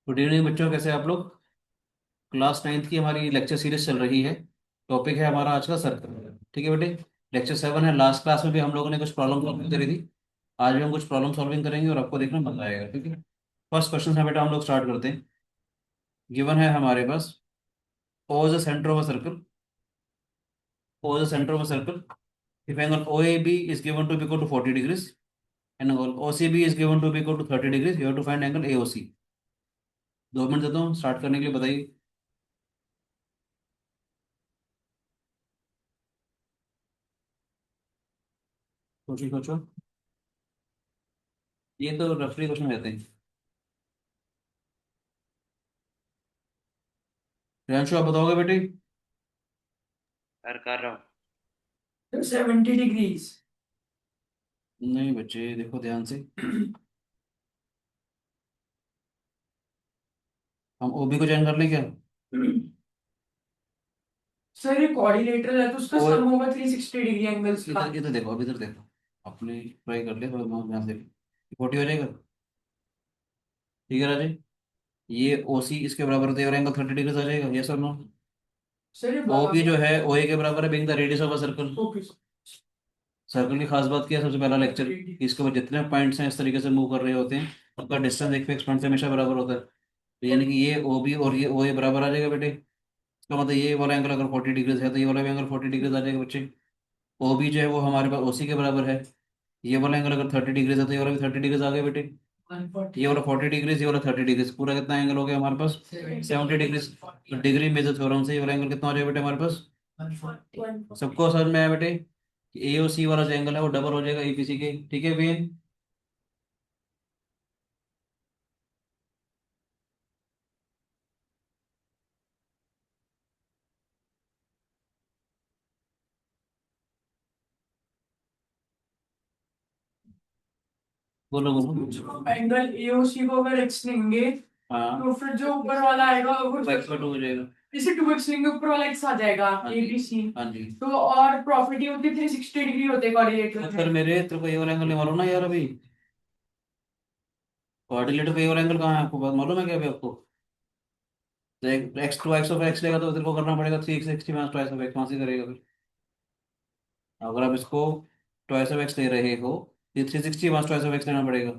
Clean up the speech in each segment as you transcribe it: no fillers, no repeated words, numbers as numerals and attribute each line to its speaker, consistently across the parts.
Speaker 1: Good evening बच्चों, कैसे हैं आप लोग। क्लास नाइन्थ की हमारी लेक्चर सीरीज चल रही है। टॉपिक है हमारा आज का सर्कल। ठीक है बेटे। लेक्चर 7 है। लास्ट क्लास में भी हम लोगों ने कुछ प्रॉब्लम सॉल्विंग करी थी। आज भी हम कुछ प्रॉब्लम सॉल्विंग करेंगे और आपको देखना मजा आएगा। ठीक है। फर्स्ट क्वेश्चन है बेटा, हम लोग स्टार्ट करते हैं। गिवन है हमारे पास, O is the center of a circle. O is the center of a circle. If angle OAB is given to be equal to 40 degrees and angle OCB is given to be equal to 30 degrees, you have to find angle AOC. 2 minute देता हूँ start करने के लिए, बताइए। सोचो सोचो। ये तो रफली क्वेश्चन रहते हैं। प्रियांशु, आप बताओगे बेटे।
Speaker 2: सर कर रहा हूँ।
Speaker 3: 70 डिग्रीज।
Speaker 1: नहीं बच्चे, देखो ध्यान से। हम ओबी को ज्वाइन कर लें क्या।
Speaker 3: सर ये कोऑर्डिनेटर है तो उसका
Speaker 1: ओ,
Speaker 3: सम होगा 360 डिग्री एंगल्स का।
Speaker 1: इधर इधर देखो, अब इधर देखो। आपने ट्राई कर लिया, थोड़ा बहुत ध्यान से। 40 हो जाएगा। ठीक है राजे। ये ओसी इसके बराबर होता है और एंगल 30 डिग्री आ जाएगा। यस और नो।
Speaker 3: सर ये
Speaker 1: ओबी जो है ओए के बराबर है, being the radius of a circle.
Speaker 3: Okay
Speaker 1: circle की खास बात क्या है, सबसे पहला लेक्चर। इसके ऊपर जितने पॉइंट्स हैं इस तरीके से मूव कर रहे होते हैं, उनका डिस्टेंस एक फिक्स पॉइंट से हमेशा बराबर होता है। तो यानी कि ये ओबी और ये ओए बराबर आ जाएगा बेटे। इसका मतलब ये वाला एंगल अगर 40 डिग्री है तो ये वाला भी एंगल 40 डिग्री आ जाएगा बच्चे। ओबी जो है वो हमारे पास ओसी के बराबर है। ये वाला एंगल अगर 30 डिग्री है तो ये वाला भी 30 डिग्री आ गया बेटे। ये वाला 40 डिग्री, ये वाला 30 डिग्री, पूरा कितना एंगल हो गया हमारे पास। 70 डिग्री। तो डिग्री मेजर थ्योरम से ये वाला एंगल कितना हो जाएगा बेटे हमारे पास।
Speaker 3: 140।
Speaker 1: सबको समझ में आया बेटे कि ए और सी वाला जो एंगल है वो डबल हो जाएगा एबीसी के। ठीक है भैया। बोलो बोलो।
Speaker 3: एंगल एओसी को अगर एक्स लेंगे
Speaker 1: हाँ,
Speaker 3: तो फिर जो ऊपर वाला आएगा वो
Speaker 1: एक्स पर 2 हो जाएगा।
Speaker 3: इसे 2x लेंगे ऊपर वाला x आ जाएगा
Speaker 1: हाँ जी।
Speaker 3: एबीसी।
Speaker 1: हाँ जी।
Speaker 3: तो और प्रॉपर्टी होती है 360 डिग्री होते हैं कोऑर्डिनेटर
Speaker 1: तो फिर
Speaker 3: में।
Speaker 1: मेरे तेरे को ये वाला एंगल नहीं मालूम ना यार अभी। कोऑर्डिनेटर का ये वाला एंगल कहाँ है, आपको बात मालूम है क्या अभी आपको। तो x to x of x लेगा तो तेरे को करना पड़ेगा 3x minus twice of x, वहां से करेगा फिर। अगर आप इसको ट्वाइस ऑफ एक्स ले रहे हो, ये 360 माइनस ट्वाइस ऑफ एक्स लेना पड़ेगा।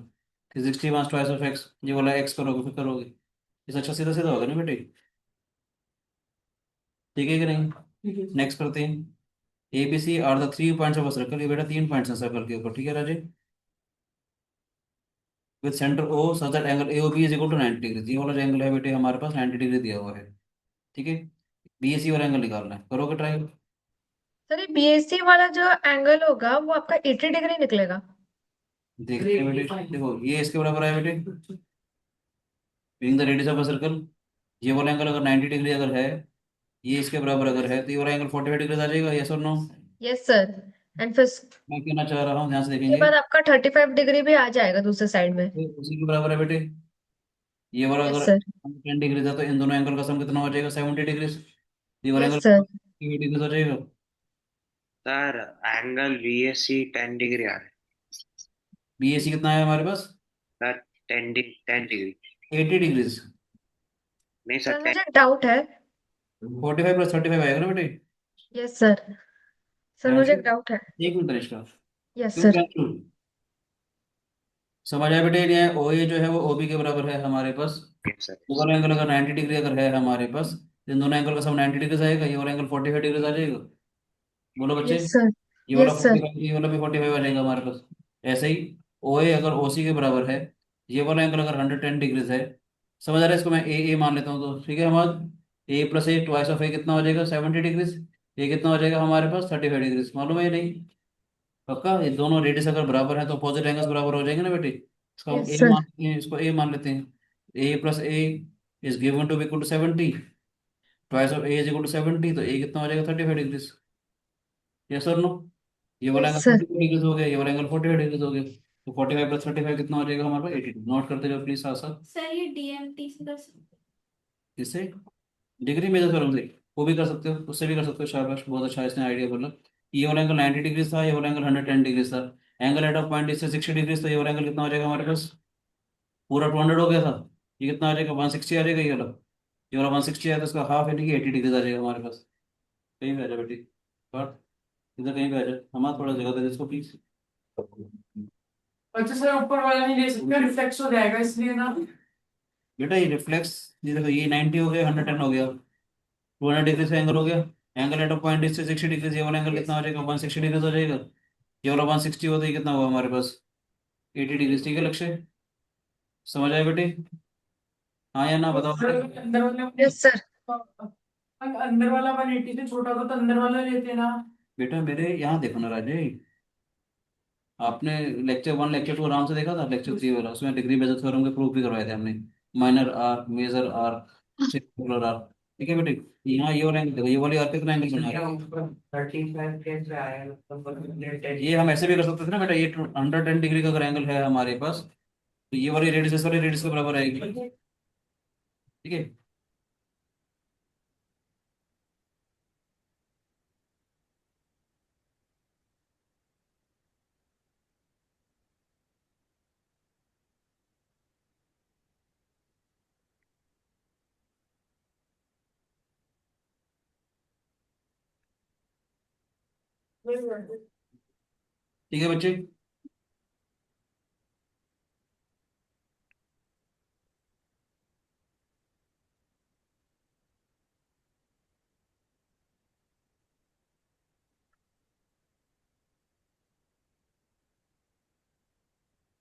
Speaker 1: 360 माइनस ट्वाइस ऑफ एक्स, ये वाला एक्स करोगे फिर करोगे। इस अच्छा सीधा सीधा होगा ना बेटे। ठीक है कि नहीं।
Speaker 3: ठीक है।
Speaker 1: नेक्स्ट करते हैं। A B C are the 3 points of circle. ये बेटा 3 पॉइंट्स हैं सर्कल के ऊपर। ठीक है Raje. With centre O such that angle A O B is equal to 90 degree. ये वाला जो एंगल है बेटे हमारे पास 90 डिग्री दिया हुआ है। ठीक है। बी ए सी वाला एंगल निकालना है, करोगे ट्राई।
Speaker 4: सर ये बीएससी वाला जो एंगल होगा वो आपका 80 डिग्री निकलेगा।
Speaker 1: देखते हैं बेटे, देखो ये इसके बराबर है बेटे, being the radius of a circle. ये वाला एंगल अगर 90 डिग्री अगर है, ये इसके बराबर अगर है, तो ये वाला एंगल 45 डिग्री आ जाएगा। यस और नो।
Speaker 4: Yes sir. एंड फिर उसके
Speaker 1: मैं कहना चाह रहा हूँ, ध्यान से देखेंगे।
Speaker 4: बाद आपका 35 डिग्री भी आ जाएगा दूसरे साइड में।
Speaker 1: तो उसी के बराबर है बेटे। ये वाला
Speaker 4: यस
Speaker 1: अगर
Speaker 4: सर।
Speaker 1: 10 डिग्री था तो इन दोनों एंगल का सम कितना हो जाएगा, 70 डिग्री। ये वाला
Speaker 4: यस
Speaker 1: एंगल
Speaker 4: सर।
Speaker 1: 80 डिग्री हो जाएगा।
Speaker 2: सर एंगल VSC 10 डिग्री आ रहा है।
Speaker 1: बी ए सी कितना है हमारे पास।
Speaker 2: Sir 10 degree
Speaker 1: 80 degree.
Speaker 2: नहीं सर
Speaker 4: सर
Speaker 2: 10।
Speaker 4: मुझे एक डाउट है।
Speaker 1: 45 प्लस 35 आएगा ना बेटे।
Speaker 4: Yes sir. सर मुझे
Speaker 1: प्रियांशु,
Speaker 4: एक डाउट है।
Speaker 1: 1 मिनट तनिष्का।
Speaker 4: यस
Speaker 1: क्यों
Speaker 4: सर।
Speaker 1: प्रियांशु। समझ आया बेटे, ये ओ ए जो है वो ओबी के बराबर है हमारे पास।
Speaker 2: सर
Speaker 1: ये वाला एंगल अगर 90 डिग्री अगर है हमारे पास, इन दोनों एंगल का सम 90 डिग्री आएगा। ये वाला एंगल 45 डिग्री आ जाएगा। बोलो बच्चे।
Speaker 4: Yes sir.
Speaker 1: ये वाला
Speaker 4: यस सर।
Speaker 1: 45, ये वाला भी 45 आ जाएगा हमारे पास। ऐसे ही ओ ए अगर ओ सी के बराबर है, ये वाला एंगल अगर 110 डिग्री है। समझ आ रहा है, इसको मैं ए मान लेता हूँ तो ठीक है। हमारा ए प्लस ए ट्वाइस ऑफ ए कितना हो जाएगा, 70 डिग्री। ये कितना हो जाएगा हमारे पास, 35 डिग्री। मालूम है या नहीं। पक्का, ये दोनों रेडियस अगर बराबर है तो अपोजिट एंगल्स बराबर हो जाएंगे ना बेटे। इसको हम
Speaker 4: यस
Speaker 1: ए
Speaker 4: सर।
Speaker 1: मान लेते हैं, इसको ए मान लेते हैं। A plus A is given to B equal to 70। Twice of A is equal to 70, तो ए कितना हो जाएगा, 35 डिग्री। यस और नो। ये वाला
Speaker 4: यस
Speaker 1: एंगल
Speaker 4: सर।
Speaker 1: 35 डिग्री हो गया, ये वाला एंगल 45 डिग्री हो गया। तो 45 प्लस 35 कितना हो जाएगा हमारे पास, 82। नोट करते जाओ प्लीज साथ साथ।
Speaker 5: सर ये डीएमटी से कर सकते
Speaker 1: इससे डिग्री मेजर थ्योरम से वो भी कर सकते हो, उससे भी कर सकते हो। शाबाश, बहुत अच्छा इसने आइडिया बोला। ये वाला एंगल 90 डिग्री था, ये वाला एंगल 110 डिग्री था। एंगल एट ऑफ पॉइंट इससे 60 डिग्री, तो ये वाला एंगल कितना हो जाएगा हमारे पास, पूरा 200 हो गया था। ये कितना आ जाएगा, 160 आ जाएगा ये वाला। ये वाला 160 आया तो इसका हाफ यानी कि 80 डिग्रीज आ जाएगा हमारे पास। कहीं भी आ जाए बेटी, बट इधर कहीं भी आ जाए, हमारा थोड़ा जगह दे दे इसको प्लीज।
Speaker 3: अच्छा सर, ऊपर वाला नहीं ले सकते, रिफ्लेक्स हो जाएगा इसलिए ना।
Speaker 1: बेटा ये रिफ्लेक्स, ये देखो ये 90 हो गया, 110 हो गया, 200 डिग्री से एंगल हो गया। एंगल एट अ पॉइंट इससे 60 डिग्री, ये वाला एंगल कितना हो जाएगा, 160 डिग्री हो जाएगा। ये वाला 160 हो तो ये कितना हुआ हमारे पास, 80 डिग्री। ठीक है लक्ष्य, समझ आए बेटे? हाँ या ना
Speaker 3: तो
Speaker 1: बताओ
Speaker 3: सर,
Speaker 1: बेटे।
Speaker 3: अंदर वाला,
Speaker 4: यस सर।
Speaker 3: अंदर वाला 180 से छोटा होता तो अंदर वाला लेते ना।
Speaker 1: बेटा मेरे यहाँ देखो ना राजे, आपने लेक्चर 1 लेक्चर 2 आराम से देखा था, लेक्चर 3 वाला उसमें डिग्री बेसिस थ्योरम के प्रूफ भी करवाए थे हमने। Minor arc, major arc, circular arc. ठीक है बेटे, यहाँ ये वाला एंगल देखो, ये वाली आर कितना एंगल बना रहा है।
Speaker 3: 35 कैसे आया, मतलब
Speaker 1: ये हम ऐसे भी कर सकते थे ना बेटा, ये 110 डिग्री का अगर एंगल है हमारे पास, तो ये वाली रेडियस इस वाली रेडियस के बराबर आएगी। ठीक है। ठीक है बच्चे।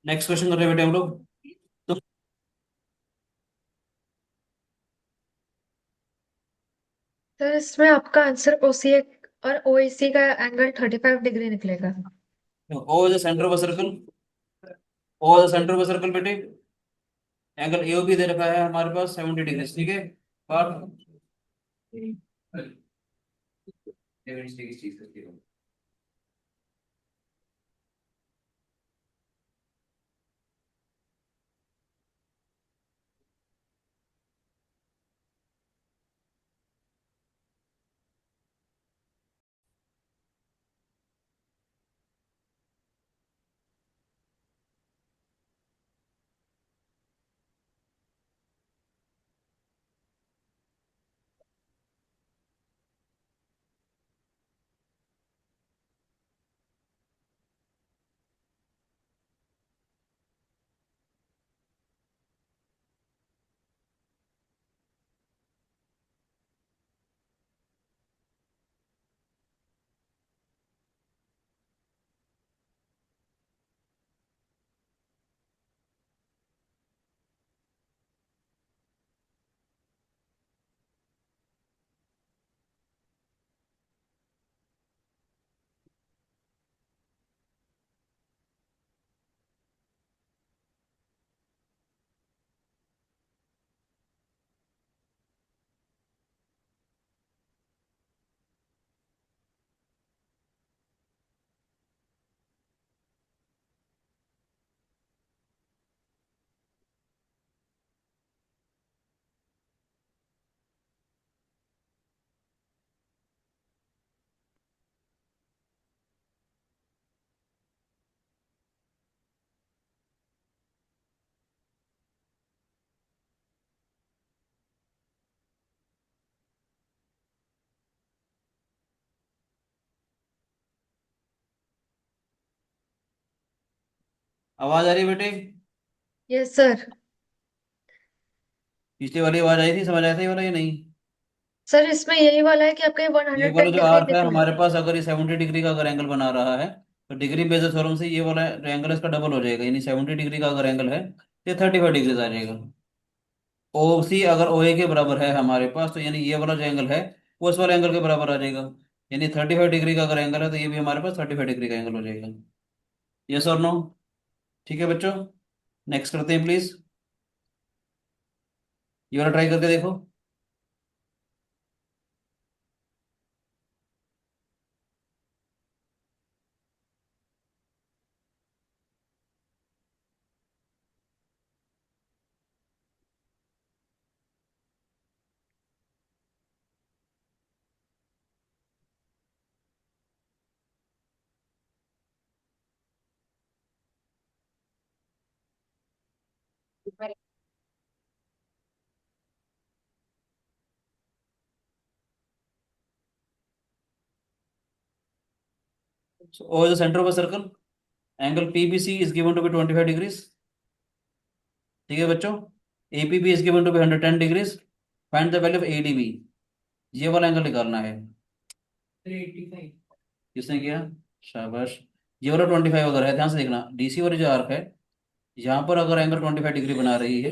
Speaker 1: नेक्स्ट क्वेश्चन कर रहे हैं बेटे हम लोग। तो
Speaker 4: सर इसमें आपका आंसर ओसीए और ओएसी का एंगल 35 डिग्री निकलेगा।
Speaker 1: O is the centre of a circle, O is the centre of a circle बेटे। एंगल ए भी दे रखा है हमारे पास 70 डिग्री। ठीक है। और आवाज आ रही है बेटे?
Speaker 4: Yes sir.
Speaker 1: पिछली वाली आवाज आई थी, समझ आया था ये वाला या नहीं?
Speaker 4: सर इसमें यही वाला है कि आपका वन
Speaker 1: ये
Speaker 4: हंड्रेड
Speaker 1: वाला
Speaker 4: टेन
Speaker 1: जो
Speaker 4: डिग्री
Speaker 1: आर्क है
Speaker 4: निकले।
Speaker 1: हमारे पास, अगर ये 70 डिग्री का अगर एंगल बना रहा है, तो डिग्री बेसिस थ्योरम से ये वाला एंगल इसका डबल हो जाएगा, यानी 70 डिग्री का अगर एंगल है, ये 35 डिग्री आ जाएगा। ओ सी अगर ओ ए के बराबर है हमारे पास, तो यानी ये वाला जो एंगल है वो इस वाले एंगल के बराबर आ जाएगा। यानी 35 डिग्री का अगर एंगल है, तो ये भी हमारे पास 35 डिग्री का एंगल हो जाएगा। यस और नो? ठीक है बच्चों, नेक्स्ट करते हैं प्लीज। ये वाला ट्राई करके देखो। So O is the center of a circle. Angle PBC is given to be 25 degrees. ठीक है बच्चों, APB is given to be 110 degrees. Find the value of ADB. ये वाला एंगल निकालना है।
Speaker 3: 385।
Speaker 1: किसने किया? शाबाश। ये वाला 25 अगर है, ध्यान से देखना, डीसी वाली जो आर्क है यहाँ पर अगर एंगल 25 डिग्री बना रही है,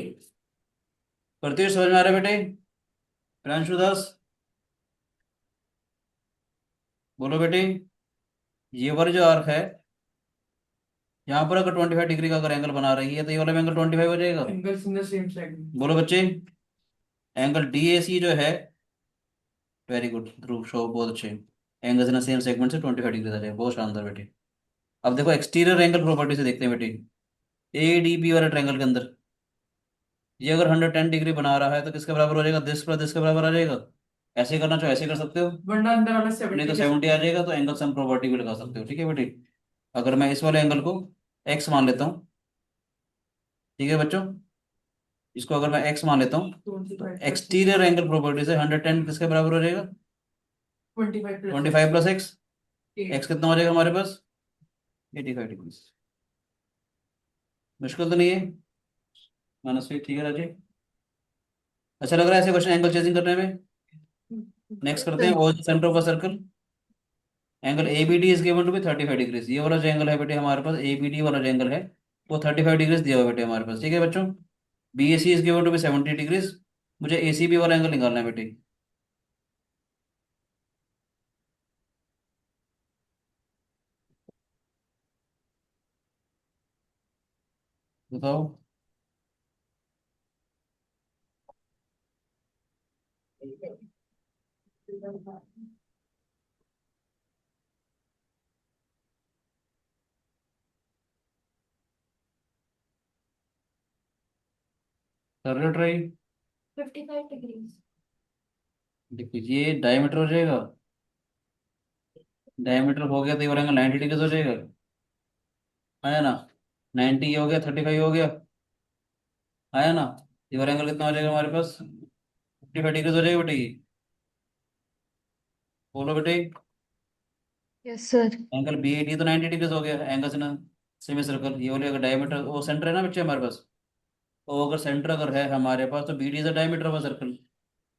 Speaker 1: करते हुए समझ में आ रहा है बेटे? प्रियांशु दास बोलो बेटे। ये वाली जो आर्क है यहाँ पर अगर 25 डिग्री का अगर एंगल बना रही है तो ये वाला एंगल 25 हो जाएगा।
Speaker 3: Angles in the same segment।
Speaker 1: बोलो बच्चे। एंगल DAC जो है, वेरी गुड ध्रुव, शो बहुत अच्छे। एंगल्स इन सेम सेगमेंट से 25 डिग्री आ जाएगा, बहुत शानदार बेटे। अब देखो एक्सटीरियर एंगल प्रॉपर्टी से देखते हैं बेटे। ADB वाले ट्रायंगल के अंदर ये अगर 110 डिग्री बना रहा है तो किसके बराबर हो जाएगा? दिस प्लस दिस के बराबर आ जाएगा। ऐसे करना चाहो ऐसे कर सकते हो,
Speaker 3: वरना अंदर वाला
Speaker 1: नहीं तो
Speaker 3: 70
Speaker 1: 70 आ जाएगा, तो एंगल सम प्रॉपर्टी भी लगा सकते हो। ठीक है बेटे, अगर मैं इस वाले एंगल को एक्स मान लेता हूँ, ठीक है बच्चों, इसको अगर मैं एक्स मान लेता हूँ तो
Speaker 3: 25
Speaker 1: एक्सटीरियर एंगल प्रॉपर्टी से 110 किसके बराबर हो जाएगा?
Speaker 3: 25 plus
Speaker 1: 25 प्लस एक्स।
Speaker 3: 8।
Speaker 1: एक्स कितना हो जाएगा हमारे पास? 85 डिग्री। मुश्किल तो नहीं है? मानसी ठीक है राजी, अच्छा लग रहा है ऐसे क्वेश्चन एंगल चेजिंग करने में? नेक्स्ट करते हैं, और centre of a circle. Angle ABD is given to be 35 degrees. ये वाला जो एंगल है बेटे हमारे पास, ABD वाला जो एंगल है वो 35 डिग्रीज दिया हुआ है बेटे हमारे पास। ठीक है बच्चों, BAC is given to be 70 degrees. मुझे ACB वाला एंगल निकालना है बेटे। बताओ। कर रहे हो ट्राई?
Speaker 5: 55 degrees।
Speaker 1: देखो ये डायमीटर हो जाएगा, डायमीटर हो गया तो ये वाला एंगल 90 डिग्रीज हो जाएगा, आया ना? 90 हो गया, 35 हो गया, आया ना? ये वाला एंगल कितना हो जाएगा हमारे पास? 55 डिग्रीज हो जाएगा बेटे ये। बोलो बेटे।
Speaker 4: Yes sir.
Speaker 1: एंगल BAD तो 90 डिग्रीज हो गया, एंगल से ना सेमी सर्कल। ये वाले अगर डायमीटर वो सेंटर है ना बच्चे हमारे पास, वो अगर सेंटर अगर है हमारे पास तो BD is diameter of circle.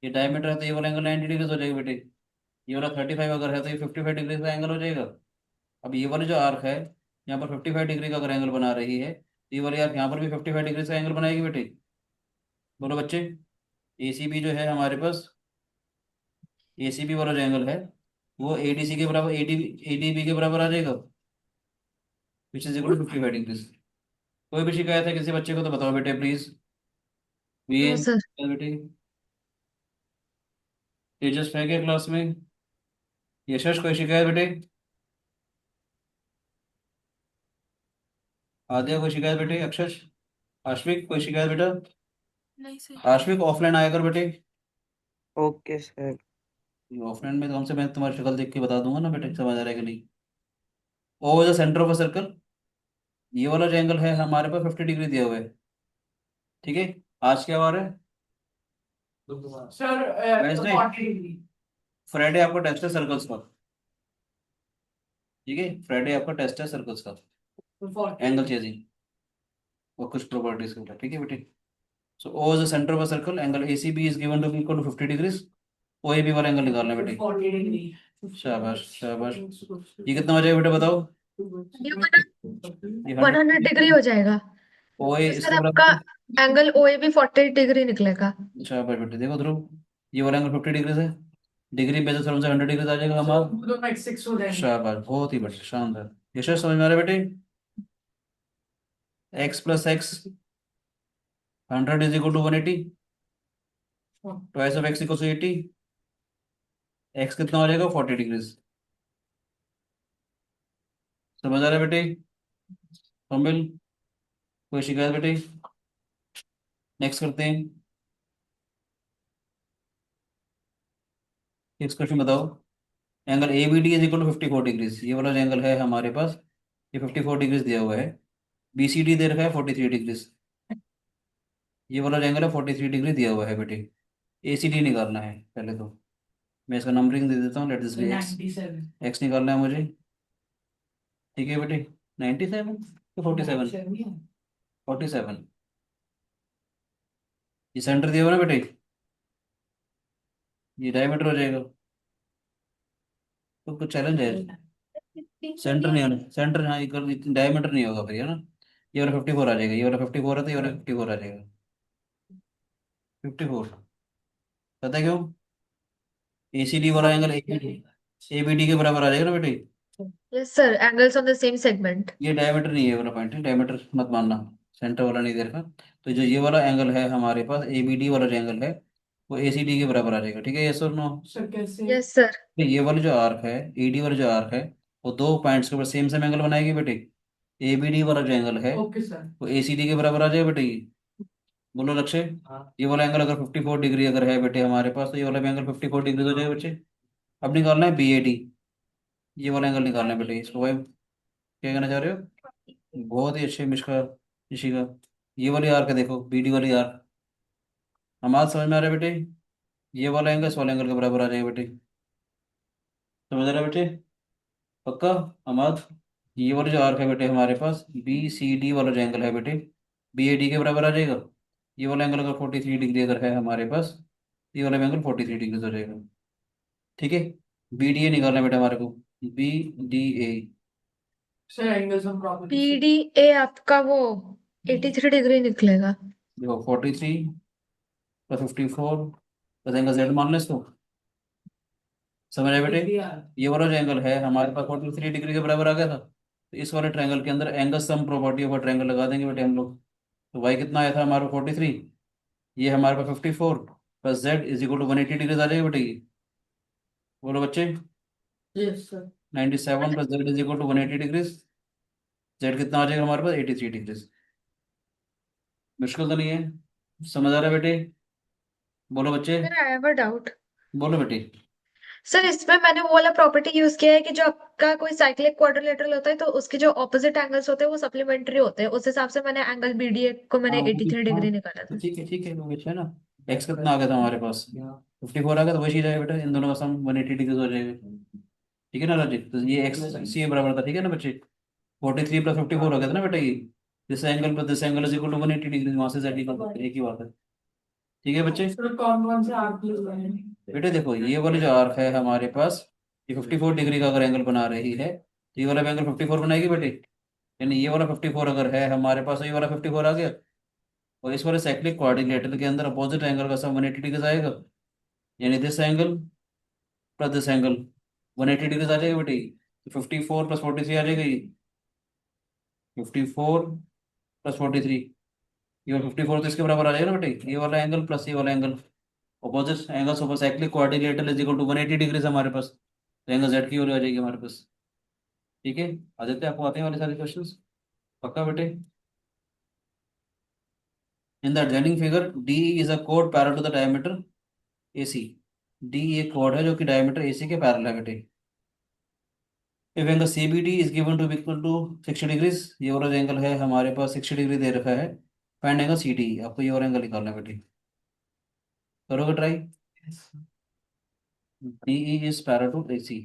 Speaker 1: ये डायमीटर है तो ये वाला एंगल 90 डिग्रीज हो जाएगा बेटे। ये वाला 35 अगर है तो ये 55 डिग्री का एंगल हो जाएगा। अब ये वाली जो आर्क है यहाँ पर 55 डिग्री का अगर एंगल बना रही है तो ये वाली आर्क यहाँ पर भी 55 डिग्री का एंगल बनाएगी बेटे। बोलो बच्चे। ACB जो है हमारे पास, ACB वाला जो एंगल है वो ADC के बराबर, ADB के बराबर आ जाएगा, which is equal to 55 degree. कोई भी शिकायत है किसी बच्चे को तो बताओ बेटे प्लीज।
Speaker 4: No
Speaker 1: VN
Speaker 4: sir.
Speaker 1: बेटे, तेजस है क्या क्लास में? यशस कोई शिकायत बेटे? आद्या कोई शिकायत बेटे? अक्षश, आश्विक कोई शिकायत बेटा?
Speaker 5: नहीं सर।
Speaker 1: आश्विक ऑफलाइन आया कर बेटे।
Speaker 2: Okay sir.
Speaker 1: ऑफलाइन में तो हमसे मैं तुम्हारी शक्ल देख के बता दूंगा ना बेटे समझ आ रहा है कि नहीं। O the centre of a circle, ये वाला जो एंगल है हमारे पास 50 डिग्री दिया हुआ है। ठीक है, आज क्या वार है?
Speaker 3: Sir
Speaker 1: Wednesday.
Speaker 3: 40 डिग्री।
Speaker 1: फ्राइडे आपका टेस्ट है सर्कल्स का। ठीक है, फ्राइडे आपका टेस्ट है सर्कल्स का,
Speaker 3: 40
Speaker 1: एंगल चेजिंग और कुछ प्रॉपर्टीज के ऊपर। ठीक है बेटे, so O is the centre of a circle, angle ACB is given to B equal to 50 degrees. OAB वाला एंगल निकालना है बेटे।
Speaker 3: 40 डिग्री।
Speaker 1: शाबाश शाबाश। ये कितना हो जाएगा बेटे बताओ?
Speaker 4: ये
Speaker 1: ये
Speaker 4: 100 डिग्री हो जाएगा।
Speaker 1: OA
Speaker 4: उसके
Speaker 1: इसके
Speaker 4: बाद आपका
Speaker 1: बराबर।
Speaker 4: एंगल OA भी 40 डिग्री निकलेगा।
Speaker 1: शाबाश बेटे, देखो ध्रुव, ये वाला एंगल 50 डिग्री है, डिग्री बेसिस फॉर्म से 100 डिग्री आ जाएगा हमारा।
Speaker 3: दोनों 96 हो जाएंगे।
Speaker 1: शाबाश, बहुत ही बढ़िया, शानदार। यशस समझ में आ रहा है बेटे? x plus x 100 is equal to 180, twice of x equal to 80। x कितना हो जाएगा? 40 डिग्रीज। समझ आ रहा है बेटे? कमिल कोई शिकायत बेटे? नेक्स्ट करते हैं, नेक्स्ट क्वेश्चन बताओ। Angle ABD is equal to 54 degrees. ये वाला जो एंगल है हमारे पास ये 54 डिग्रीज दिया हुआ है। BCD दे रखा है 43 डिग्रीज। ये वाला जो एंगल है 43 डिग्री दिया हुआ है बेटे। ACD निकालना है पहले तो। मैं इसका नंबरिंग दे देता हूँ, let this be x.
Speaker 3: 97।
Speaker 1: X निकालना है मुझे। ठीक है बेटे, 97 तो 47, 47। ये सेंटर दिया हुआ ना बेटे, ये डायमीटर हो जाएगा। तो कुछ चैलेंज है, सेंटर नहीं होना, सेंटर हाँ डायमीटर नहीं होगा फिर, है ना। ये वाला 54 आ जाएगा, ये वाला 54 है तो ये वाला 54 आ जाएगा, 54। पता है क्यों? ACD वाला एंगल ABD के बराबर आ जाएगा ना बेटे।
Speaker 4: Yes sir, angles on the same segment.
Speaker 1: ये डायमीटर नहीं है वाला पॉइंट है, डायमीटर मत मानना, सेंटर वाला नहीं दे रखा। तो जो ये वाला एंगल है हमारे पास, ABD वाला जो एंगल है, वो ACD के बराबर आ जाएगा। ठीक है, यस और नो?
Speaker 3: सर कैसे?
Speaker 4: Yes sir.
Speaker 1: ये वाला जो आर्क है, ED वाला जो आर्क है, वो दो पॉइंट्स के ऊपर सेम सेम एंगल बनाएगी बेटे। ABD वाला जो एंगल है,
Speaker 3: ओके सर।
Speaker 1: वो ACD के बराबर आ जाएगा बेटे। ये बोलो लक्ष्य। ये वाला एंगल अगर 54 डिग्री अगर है बेटे हमारे पास, तो ये वाला भी एंगल 54 डिग्री हो जाएगा बच्चे। अब निकालना है BAD, ये वाला एंगल निकालना है बेटे। इसको भाई क्या कहना चाह रहे हो? बहुत ही अच्छे मिश्का ऋषिका। ये वाली आर्क है देखो, BD वाली आर्क। हमारा समझ में आ रहा है बेटे? ये वाला एंगल इस वाले एंगल के बराबर आ जाएगा बेटे। समझ रहा है बेटे? पक्का? हमाद, ये वाला जो आर्क है बेटे हमारे पास, BCD वाला जो एंगल है बेटे, BAD के बराबर आ जाएगा। ये वाला एंगल अगर 43 डिग्री अगर है हमारे पास, ये वाला एंगल 43 डिग्री हो जाएगा। ठीक है, BDA निकालना है बेटा हमारे को, BDA।
Speaker 3: Sir angles on properties.
Speaker 4: PDA आपका वो 83 डिग्री निकलेगा।
Speaker 1: देखो 43 + 54 प्लस एंगल Z मान लें इसको। समझ आए बेटे? ये वाला जो एंगल है हमारे पास 43 डिग्री के बराबर आ गया था, तो इस वाले ट्रायंगल के अंदर angle sum property of triangle लगा देंगे बेटे हम लोग। तो वाई कितना आया था हमारे 43, ये हमारे पास 54 प्लस Z = 180 डिग्री आ जाएगा बेटे ये। बोलो बच्चे।
Speaker 3: Yes sir.
Speaker 1: 97 + Z = 180 degree. Z कितना आ जाएगा हमारे पास? 83 डिग्री। मुश्किल तो नहीं है, समझ आ रहा है बेटे? बोलो बच्चे।
Speaker 4: Sir I have a doubt.
Speaker 1: बोलो बेटे।
Speaker 4: सर इसमें मैंने वो वाला प्रॉपर्टी यूज किया है कि जो आपका कोई साइक्लिक क्वाड्रिलेटरल होता है तो उसके जो ऑपोजिट एंगल्स होते हैं वो सप्लीमेंट्री होते हैं, उस हिसाब से मैंने एंगल BDA को मैंने
Speaker 1: हाँ वो
Speaker 4: एटी
Speaker 1: भी,
Speaker 4: थ्री
Speaker 1: हाँ
Speaker 4: डिग्री निकाला
Speaker 1: तो
Speaker 4: था।
Speaker 1: ठीक है वो अच्छा है ना। एक्स कितना आ गया था हमारे पास? 54 आ गया, तो वही चीज आएगा बेटा, इन दोनों का सम 180 डिग्री हो जाएगा। ठीक है ना राजीव? तो ये एक्स सी के बराबर था, ठीक है ना बच्चे? 43 + 54 हो गया था ना बेटा ये। दिस एंगल पर this angle is equal to 180 degree, वहां से जेड निकाल सकते हैं, एक ही बात है। ठीक है बच्चे?
Speaker 3: सर कौन कौन से आर्क यूज हैं?
Speaker 1: बेटे देखो, ये वाली जो आर्क है हमारे पास, ये 54 डिग्री का अगर एंगल बना रही है, तो ये वाला भी एंगल 54 बनाएगी बेटे। यानी ये वाला 54 अगर है हमारे पास, तो ये वाला 54 आ गया। और इस वाले साइक्लिक कोऑर्डिनेटर के अंदर अपोजिट एंगल का सम 180 डिग्री आएगा। यानी this angle plus this angle 180 degree आ जाएगा बेटे। तो 54 + 43 आ जाएगा ये। 54 + 43, ये 54 तो इसके बराबर आ जाएगा ना बेटे, ये वाला एंगल प्लस ये वाला angle. Opposite angles of cyclic coordinator is equal to 180 degree हमारे पास। तो एंगल जेड की वैल्यू आ जाएगी हमारे पास। ठीक है, आदित्य आपको आते हैं वाले सारे क्वेश्चंस? पक्का बेटे? In the adjoining figure DE is a chord parallel to the diameter AC। D एक chord है जो कि डायमीटर AC के पैरेलल है बेटे। If angle CBD is given to equal to 60 degrees, ये वाला जो एंगल है हमारे पास 60 डिग्री दे रखा है। फाइंड एंगल CD, आपको ये वाला एंगल निकालना है बेटे। करोगे try? DE is parallel to AC।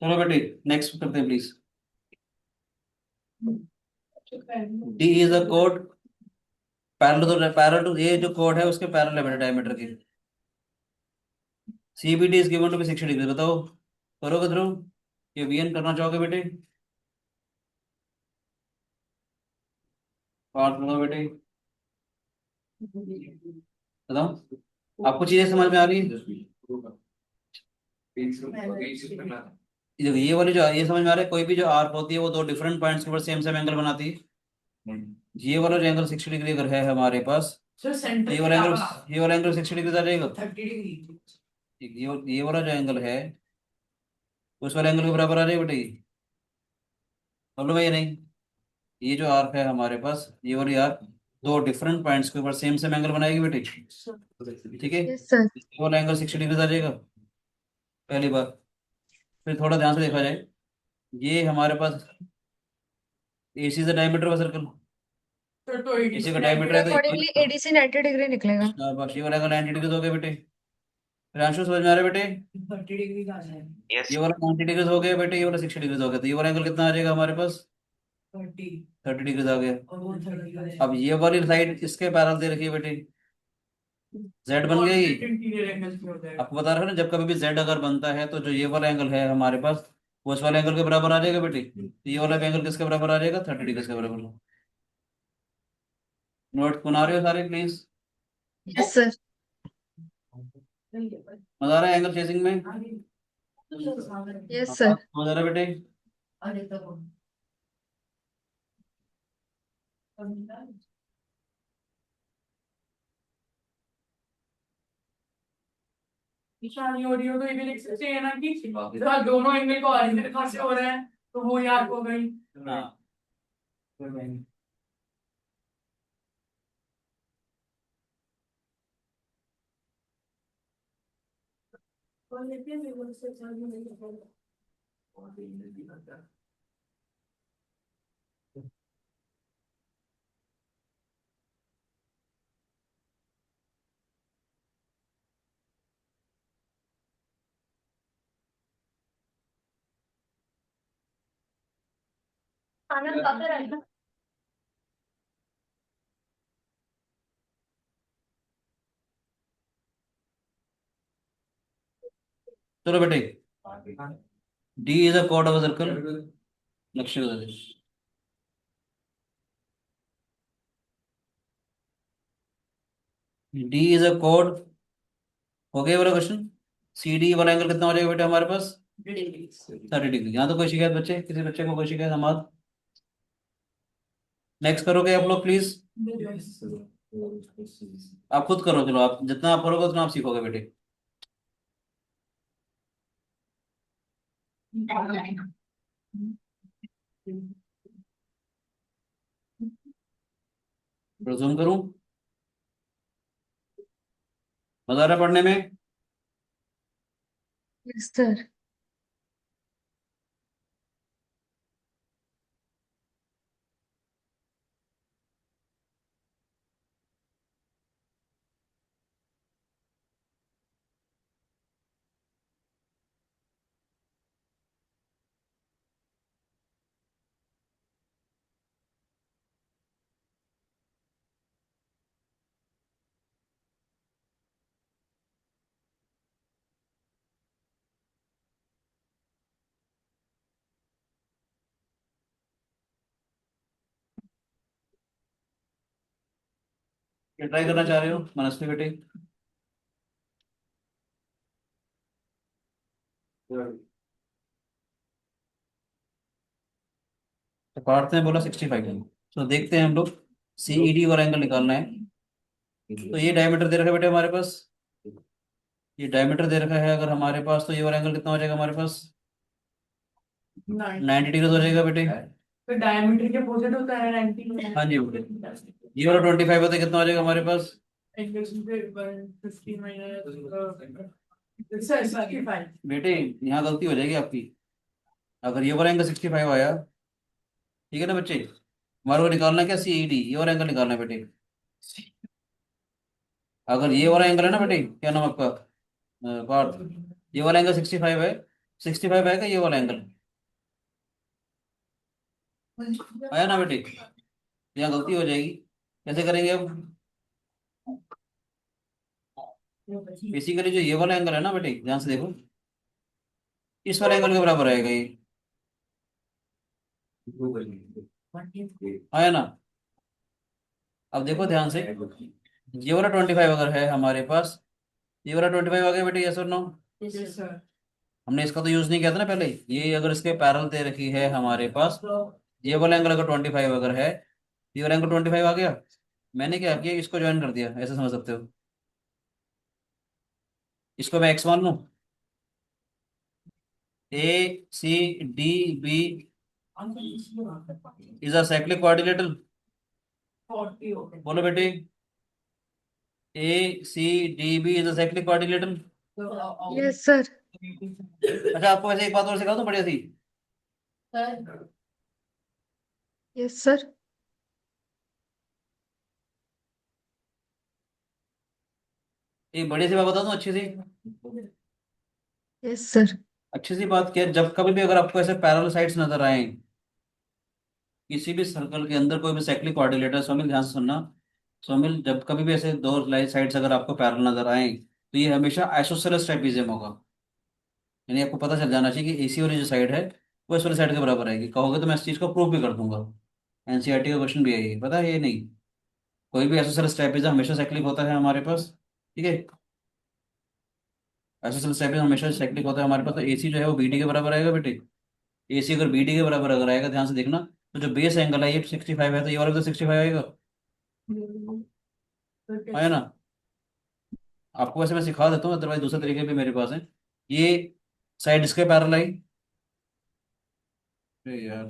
Speaker 1: चलो बेटे नेक्स्ट करते हैं प्लीज। डी इज अ कोड पैरेलल टू ये जो कोड है उसके पैरेलल है बेटे डायमीटर की। CBD is given to be 60 degree. बताओ करोगे ध्रुव, ये वीएन करना चाहोगे बेटे? बात बताओ बेटे, बताओ आपको चीजें समझ में आ रही है? ये वाली जो ये समझ में आ रहा है, कोई भी जो आर्क होती है वो दो डिफरेंट पॉइंट्स के ऊपर सेम सेम एंगल बनाती है। ये वाला जो एंगल 60 डिग्री अगर है हमारे पास,
Speaker 3: सर सेंटर
Speaker 1: ये
Speaker 3: पे
Speaker 1: वाला
Speaker 3: क्या
Speaker 1: एंगल,
Speaker 3: बना?
Speaker 1: ये वाला एंगल 60 डिग्री आ जाएगा।
Speaker 3: 30 डिग्री।
Speaker 1: ये वाला जो एंगल है उस वाले एंगल के बराबर आ जाएगा बेटे ये। प्रॉब्लम है ये नहीं? ये जो आर्क है हमारे पास, ये वाली आर्क दो डिफरेंट पॉइंट्स के ऊपर सेम सेम एंगल बनाएगी बेटे, ठीक है?
Speaker 4: Yes sir.
Speaker 1: ये वाला एंगल 60 डिग्री आ जाएगा पहली बार। फिर थोड़ा ध्यान से देखा जाए, ये हमारे पास AC is the diameter of circle,
Speaker 3: sir तो
Speaker 1: एसी का
Speaker 3: 80
Speaker 1: डायमीटर
Speaker 4: तो
Speaker 1: है तो
Speaker 4: अकॉर्डिंगली एडीसी 90 डिग्री निकलेगा।
Speaker 1: बस ये वाला एंगल 90 डिग्री हो गया बेटे। प्रियांशु समझ में आ रहा है बेटे?
Speaker 3: 30 डिग्री का है।
Speaker 2: यस
Speaker 1: ये वाला 90 डिग्री हो गया बेटे, ये वाला 60 डिग्री हो गया, तो ये वाला एंगल कितना आ जाएगा हमारे पास?
Speaker 3: 30
Speaker 1: 30 डिग्री आ गया।
Speaker 3: और वो 30 का है।
Speaker 1: अब ये वाली साइड इसके पैरेलल दे रखी है बेटे, जेड बन गया ये।
Speaker 3: इंटीरियर एंगल में होता है।
Speaker 1: आपको बता रहा है ना, जब कभी भी जेड अगर बनता है तो जो ये वाला एंगल है हमारे पास वो इस वाले एंगल के बराबर आ जाएगा बेटे। तो ये वाला एंगल किसके बराबर आ जाएगा? 30 डिग्री के बराबर। नोट बना रहे हो सारे प्लीज?
Speaker 4: Yes sir.
Speaker 1: मजा आ रहा है एंगल चेसिंग में?
Speaker 4: Yes sir.
Speaker 1: मजा आ रहा है बेटे?
Speaker 3: निशानी हो रही हो तो ये भी लिख सकते हैं ना कि जहाँ दोनों एंगल को ऑरिजिन कहाँ से हो रहा है, तो वो याद हो गई।
Speaker 1: हाँ। चलो बेटे, D is a code of circle, लक्ष्य बता दे। डी इज अ कोड, हो गया वाला क्वेश्चन। सी डी वाला एंगल कितना हो जाएगा बेटे हमारे पास? 30 डिग्री। यहाँ तो कोई शिकायत बच्चे, किसी बच्चे को कोई शिकायत? हमारा नेक्स्ट करोगे आप लोग प्लीज? आप खुद करो, चलो आप जितना आप करोगे उतना आप सीखोगे बेटे। रिज्यूम करूं? मजा आ रहा है पढ़ने में?
Speaker 4: Yes sir.
Speaker 1: क्या ट्राई करना चाह रहे हो मनस्वी बेटे? तो पार्थ ने बोला 65 है, तो देखते हैं हम लोग। सीईडी वाला एंगल निकालना है, तो ये डायमीटर दे रखा है बेटे हमारे पास, ये डायमीटर दे रखा है अगर हमारे पास, तो ये वाला एंगल कितना हो जाएगा हमारे पास? 90 डिग्री हो जाएगा बेटे।
Speaker 3: तो डायमीटर के अपोजिट होता है 90।
Speaker 1: हाँ जी बेटे। ये वाला 25 होता है, कितना हो जाएगा हमारे पास?
Speaker 3: एंगल से 50 माइनस 65।
Speaker 1: बेटे यहाँ गलती हो जाएगी आपकी। अगर ये वाला एंगल 65 आया, ठीक है ना बच्चे, हमारे को निकालना है क्या? सीईडी, ये वाला एंगल निकालना है बेटे। अगर ये वाला एंगल है ना बेटे, क्या नाम आपका? पार्थ, ये वाला एंगल 65 है, 65 आएगा ये वाला एंगल। आया ना बेटे, यहाँ गलती हो जाएगी। कैसे करेंगे अब? बेसिकली जो ये वाला एंगल है ना बेटे, ध्यान से देखो, इस वाले एंगल के बराबर आएगा ये। आया ना? अब देखो ध्यान से, ये वाला 25 अगर है हमारे पास, ये वाला 25 आ गया बेटे, यस और नो?
Speaker 3: Yes sir.
Speaker 1: हमने इसका तो यूज नहीं किया था ना पहले। ये अगर इसके पैरेलल दे रखी है हमारे पास, ये वाला एंगल अगर 25 अगर है, ये वाला एंगल 25 आ गया, मैंने क्या किया, इसको ज्वाइन कर दिया, ऐसे समझ सकते हो। इसको मैं एक्स मान लूं, A C D B is a cyclic coordinator.
Speaker 3: 40 हो गए।
Speaker 1: बोलो बेटे, A C D B is a cyclic coordinator.
Speaker 4: Yes sir.
Speaker 1: अच्छा, आपको वैसे एक बात और सिखा दूं बढ़िया सी।
Speaker 4: Yes sir.
Speaker 1: एक बढ़िया सी बात बता दूं, अच्छी सी।
Speaker 4: Yes sir.
Speaker 1: अच्छी सी बात क्या है, जब कभी भी अगर आपको ऐसे पैरेलल साइड्स नजर आए किसी भी सर्कल के अंदर, कोई भी साइक्लिक कोऑर्डिनेटर, सोमिल ध्यान से सुनना। सोमिल, जब कभी भी ऐसे दो लाइन साइड्स अगर आपको पैरेलल नजर आए, तो ये हमेशा आइसोसेलेस ट्रेपेजियम होगा। यानी आपको पता चल जाना चाहिए कि एसी वाली जो साइड है वो इस वाली साइड के बराबर आएगी। कहोगे तो मैं इस चीज को प्रूव भी कर दूंगा। एनसीईआरटी का क्वेश्चन भी है ये, पता है ये नहीं? कोई भी आइसोसेलेस ट्रेपेजियम हमेशा साइक्लिक होता है हमारे पास। ठीक है, आइसोसेलेस ट्रेपेजियम हमेशा साइक्लिक होता है हमारे पास। तो एसी जो है वो बीडी के बराबर आएगा बेटे। एसी अगर बीडी के बराबर अगर आएगा, ध्यान से देखना, तो जो बेस एंगल है ये 65 है, तो ये वाला भी तो 65 आएगा। आया ना? आपको वैसे मैं सिखा देता हूँ, अदरवाइज दूसरे तरीके भी मेरे पास है। ये साइड इसके पैरेलल आई। अरे यार,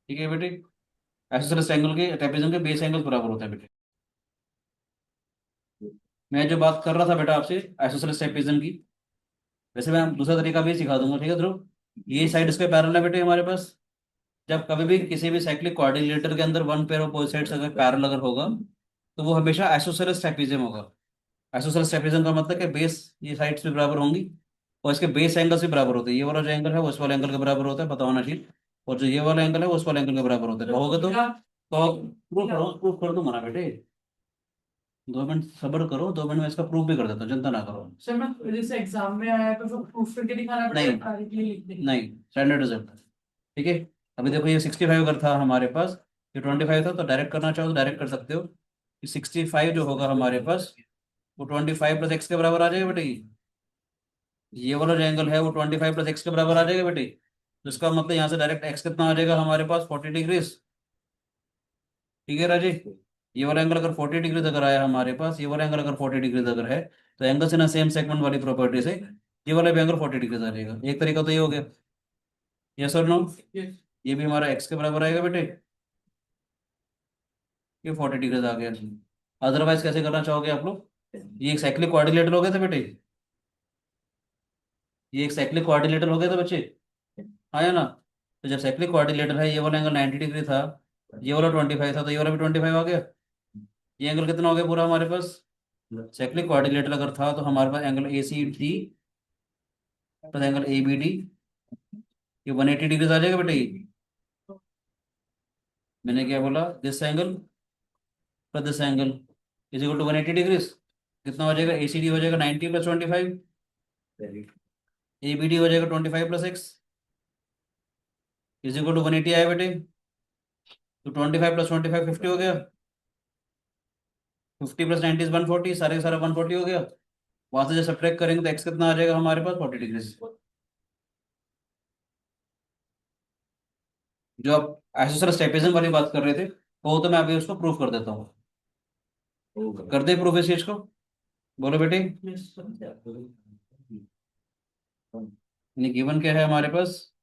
Speaker 1: ठीक है बेटे, आइसोसेलेस एंगल के ट्रेपेजियम के बेस एंगल बराबर होते हैं बेटे। मैं जो बात कर रहा था बेटा आपसे आइसोसेलेस ट्रेपेजियम की, वैसे मैं दूसरा तरीका भी सिखा दूंगा, ठीक है ध्रुव? ये साइड इसके पैरेलल है बेटे हमारे पास। जब कभी भी किसी भी साइक्लिक कोऑर्डिनेटर के अंदर one pair of both sides अगर पैरेलल अगर होगा, तो वो हमेशा आइसोसेलेस ट्रेपेजियम होगा। आइसोसेलेस ट्रेपेजियम का मतलब कि बेस ये साइड्स भी बराबर होंगी और इसके बेस एंगल्स भी बराबर होते हैं। ये वाला जो एंगल है वो उस वाले एंगल के बराबर होता है, पता होना चाहिए। और जो ये वाला एंगल है वो उस वाले एंगल के बराबर होता है। कहोगे तो प्रूफ कर दूंगा ना बेटे। 2 मिनट सब्र करो, 2 मिनट में इसका प्रूफ भी कर देता हूँ, चिंता ना करो।
Speaker 3: सर मैं जैसे एग्जाम में आया तो प्रूफ करके दिखाना
Speaker 1: नहीं,
Speaker 3: पड़ेगा, डायरेक्टली लिख देंगे।
Speaker 1: नहीं, स्टैंडर्ड रिजल्ट। ठीक है, अभी देखो ये 65 अगर था हमारे पास, ये 25 था, तो डायरेक्ट करना चाहो तो डायरेक्ट कर सकते हो। कि 65 जो होगा हमारे पास, वो 25 प्लस एक्स के बराबर आ जाएगा बेटे। ये वाला जो एंगल है वो 25 प्लस एक्स के बराबर आ जाएगा बेटे। तो इसका मतलब यहाँ से डायरेक्ट एक्स कितना आ जाएगा हमारे पास, 40 डिग्रीज। ठीक है राजे, ये वाला एंगल अगर 40 डिग्रीज अगर आया हमारे पास, ये वाला एंगल अगर 40 डिग्रीज अगर है, तो एंगल से ना सेम सेगमेंट वाली प्रॉपर्टी से ये वाला भी एंगल 40 डिग्रीज आ जाएगा। एक तरीका तो ये हो गया, यस और नो? ये भी हमारा एक्स के बराबर आएगा बेटे, ये 40 डिग्रीज आ गया। अदरवाइज कैसे करना चाहोगे आप लोग? ये एक साइक्लिक कोऑर्डिनेटर हो गए थे बेटे, ये एक साइक्लिक कोऑर्डिनेटर हो गए थे बच्चे। हाँ या ना? तो जब साइक्लिक कोऑर्डिनेटर है, ये वाला एंगल 90 डिग्री था, ये वाला 25 था, तो ये वाला भी 25 आ गया। ये एंगल कितना हो गया पूरा हमारे पास? साइक्लिक कोऑर्डिनेटर अगर था तो हमारे पास angle A C D plus angle A B D, ये 180 डिग्रीज आ जाएगा बेटे ये। मैंने क्या बोला, this angle plus this angle is equal to 180 degrees. कितना हो जाएगा, ए सी डी हो जाएगा 90 प्लस 25, ए बी डी हो जाएगा 25 प्लस एक्स इज इक्वल टू 180 आया बेटे। तो 25 प्लस 25 50 हो गया, 50 प्लस 90 इज 140, सारे का सारा 140 हो गया। वहां से जब सब्ट्रैक्ट करेंगे तो एक्स कितना आ जाएगा हमारे पास, 40 डिग्रीज। जो आप आइसोसेलेस ट्रेपेजियम वाली बात कर रहे थे, वो तो मैं अभी उसको प्रूफ कर देता हूँ। कर दे प्रूफ इस चीज को, बोलो बेटे। यानी गिवन क्या है हमारे पास,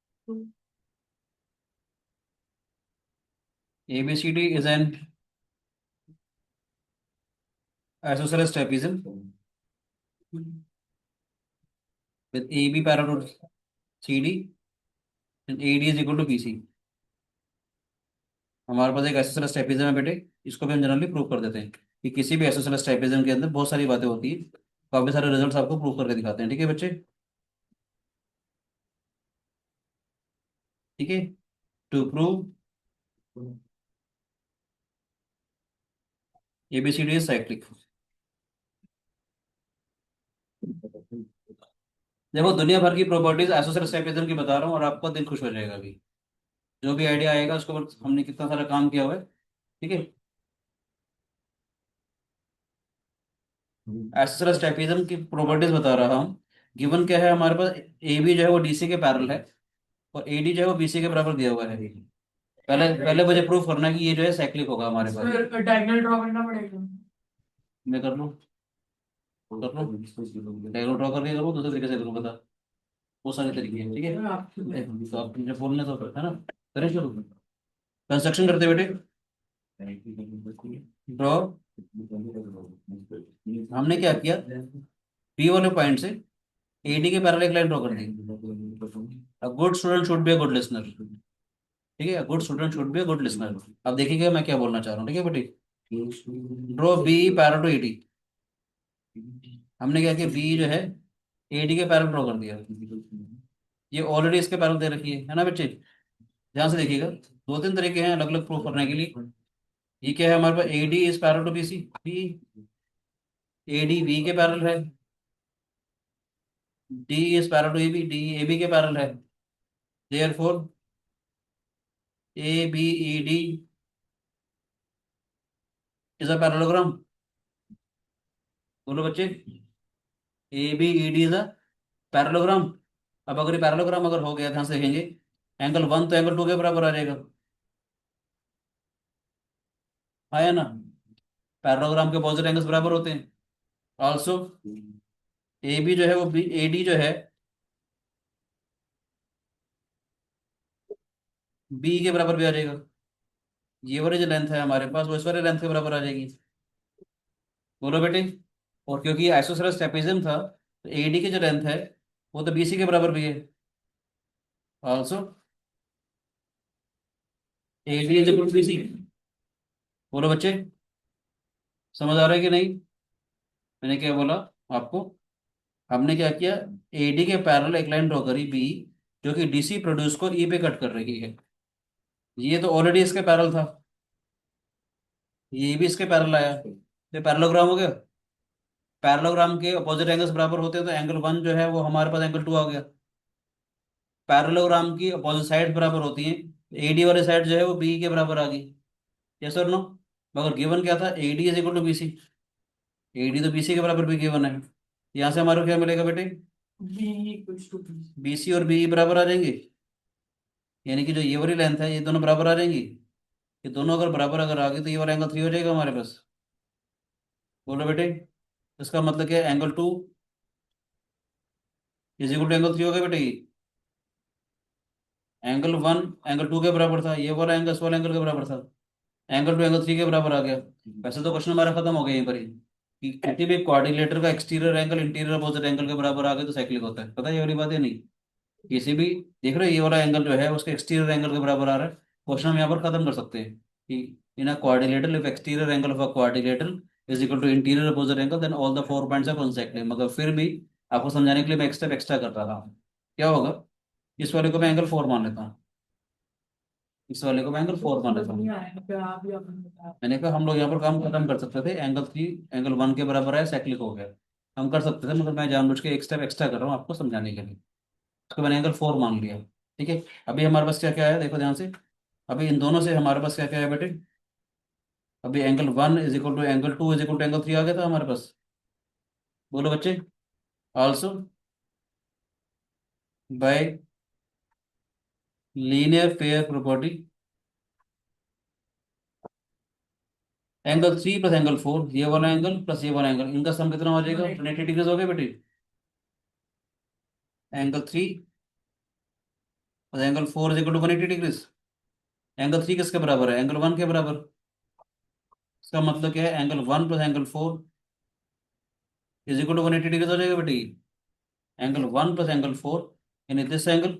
Speaker 1: A B C D is an isosceles trapezium with AB parallel to CD and AD is equal to BC। हमारे पास एक आइसोसेलेस ट्रेपेजियम है बेटे, इसको भी हम जनरली प्रूव कर देते हैं कि किसी भी आइसोसेलेस ट्रेपेजियम के अंदर बहुत सारी बातें होती है, काफी सारे रिजल्ट्स आपको प्रूव करके दिखाते हैं, ठीक है बच्चे। ठीक है, to prove ABCD is cyclic. देखो दुनिया भर की प्रॉपर्टीज आइसोसेलेस ट्रापेजिज्म की बता रहा हूँ और आपका दिल खुश हो जाएगा अभी। जो भी आइडिया आएगा उसको हमने कितना सारा काम किया हुआ है, ठीक है। आइसोसेलेस ट्रापेजिज्म की प्रॉपर्टीज बता रहा हूँ। गिवन क्या है हमारे पास, ए बी जो है वो डीसी के पैरेलल है और एडी जो है वो बीसी के बराबर दिया हुआ है। पहले पहले मुझे प्रूफ करना है कि ये जो है साइक्लिक होगा हमारे पास।
Speaker 3: फिर डायगोनल ड्रॉ करना पड़ेगा।
Speaker 1: मैं कर लूँ, कर लूँ, डायग्राम ड्रॉ करके करूँ, दूसरे तरीके से करूँ, बता। वो सारे तरीके हैं, ठीक है। तो आप मुझे बोलने तो है ना, करें शुरू। कंस्ट्रक्शन करते बेटे, ड्रॉ। हमने क्या किया, पी वाले पॉइंट से एडी के पैरेलल एक लाइन ड्रॉ कर दी। A good student should be a good listener, ठीक है। Good student should be a good listener. अब देखिएगा मैं क्या बोलना चाह रहा हूँ, ठीक है बेटी। Draw B parallel to AD. हमने क्या किया, बी जो है एडी के पैरेलल ड्रॉ कर दिया। ये ऑलरेडी इसके पैरेलल दे रखी है ना बच्चे। ध्यान से देखिएगा, दो तीन तरीके हैं अलग अलग प्रूफ करने के लिए। ये क्या है हमारे पास, AD is parallel to BC, B AD B के पैरेलल है। D is parallel to AB, D AB के पैरेलल है। Therefore A B E D is a parallelogram. बोलो बच्चे, A B E D is a parallelogram. अब अगर ये parallelogram अगर हो गया, ध्यान से देखेंगे, एंगल वन तो एंगल टू के बराबर आ जाएगा, आया ना। पैरेललोग्राम के अपोजिट एंगल्स बराबर होते हैं। ऑल्सो ए बी जो है वो बी ए डी जो है बी के बराबर भी आ जाएगा। ये वाली जो लेंथ है हमारे पास वो इस वाले लेंथ के बराबर आ जाएगी। बोलो बेटे। और क्योंकि आइसोसेलेस ट्रेपेजिज्म था तो एडी की जो लेंथ है वो तो बीसी के बराबर भी है। Also AD is equal to BC. बोलो बच्चे, समझ आ रहा है कि नहीं। मैंने क्या बोला आपको, हमने क्या किया, एडी के पैरेलल एक लाइन ड्रॉ करी बी, जो कि डीसी प्रोड्यूस को ई पे कट कर रही है। ये तो ऑलरेडी इसके पैरेलल था, ये भी इसके पैरेलल आया, तो पैरेललोग्राम हो गया। पैरेललोग्राम के अपोजिट एंगल्स बराबर होते हैं तो एंगल वन जो है वो हमारे पास एंगल टू आ गया। पैरेललोग्राम की अपोजिट साइड बराबर होती हैं, एडी वाली साइड जो है वो बी के बराबर आ गई। यस और नो। मगर गिवन क्या था, AD is equal to BC, AD तो बीसी के बराबर भी गिवन है। यहाँ से हमारे को क्या मिलेगा बेटे,
Speaker 3: B equals to B.
Speaker 1: BC और बी बराबर आ जाएंगे। यानी कि जो ये वाली लेंथ है ये दोनों बराबर आ जाएंगी। ये दोनों अगर बराबर अगर आ गए तो ये वाला एंगल थ्री हो जाएगा हमारे पास। बोलो बेटे, इसका मतलब क्या है, angle two is equal to angle three हो गया बेटे। एंगल वन एंगल टू के बराबर था, ये वाला एंगल इस वाले एंगल के बराबर था, एंगल टू एंगल थ्री के बराबर आ गया। वैसे तो क्वेश्चन हमारा खत्म हो गया यहीं पर ही, कि किसी भी क्वाड्रिलेटर का exterior angle interior opposite angle के बराबर आ गए तो साइक्लिक होता है। पता है ये वाली बात है नहीं। किसी भी, देख रहे हो ये वाला एंगल जो है उसके एक्सटीरियर एंगल के बराबर आ रहा है। क्वेश्चन हम यहाँ पर खत्म कर सकते हैं कि in a quadrilateral if exterior angle of a quadrilateral is equal to interior opposite angle then all the four points are consecutive. मगर फिर भी आपको समझाने के लिए मैं एक्स्ट्रा एक्स्ट्रा कर रहा था। क्या होगा, इस वाले को मैं एंगल फोर मान लेता हूँ, इस वाले को मैं एंगल फोर मान लेता हूँ।
Speaker 3: नहीं आया पे आप ही आपने बताया।
Speaker 1: मैंने कहा हम लोग यहाँ पर काम खत्म कर सकते थे, एंगल थ्री एंगल वन के बराबर है, साइक्लिक हो गया, हम कर सकते थे। मगर मैं जानबूझ के एक स्टेप एक्स्ट्रा कर रहा हूँ आपको समझाने के लिए। उसको मैंने एंगल फोर मान लिया, ठीक है। अभी हमारे पास क्या क्या है देखो ध्यान से। अभी इन दोनों से हमारे पास क्या क्या है बेटे, अभी angle one is equal to angle two is equal to angle three आ गया था हमारे पास। बोलो बच्चे, also by linear pair property angle three plus angle four, ये वाला एंगल प्लस ये वाला एंगल, इनका सम कितना हो जाएगा, 180 डिग्रीज हो गया बेटे। Angle three plus angle four is equal to 180 degrees. Angle three किसके बराबर है, एंगल वन के बराबर। इसका मतलब क्या है, angle one plus angle four is equal to 180 degrees हो जाएगा बेटे। Angle one plus angle four यानी this angle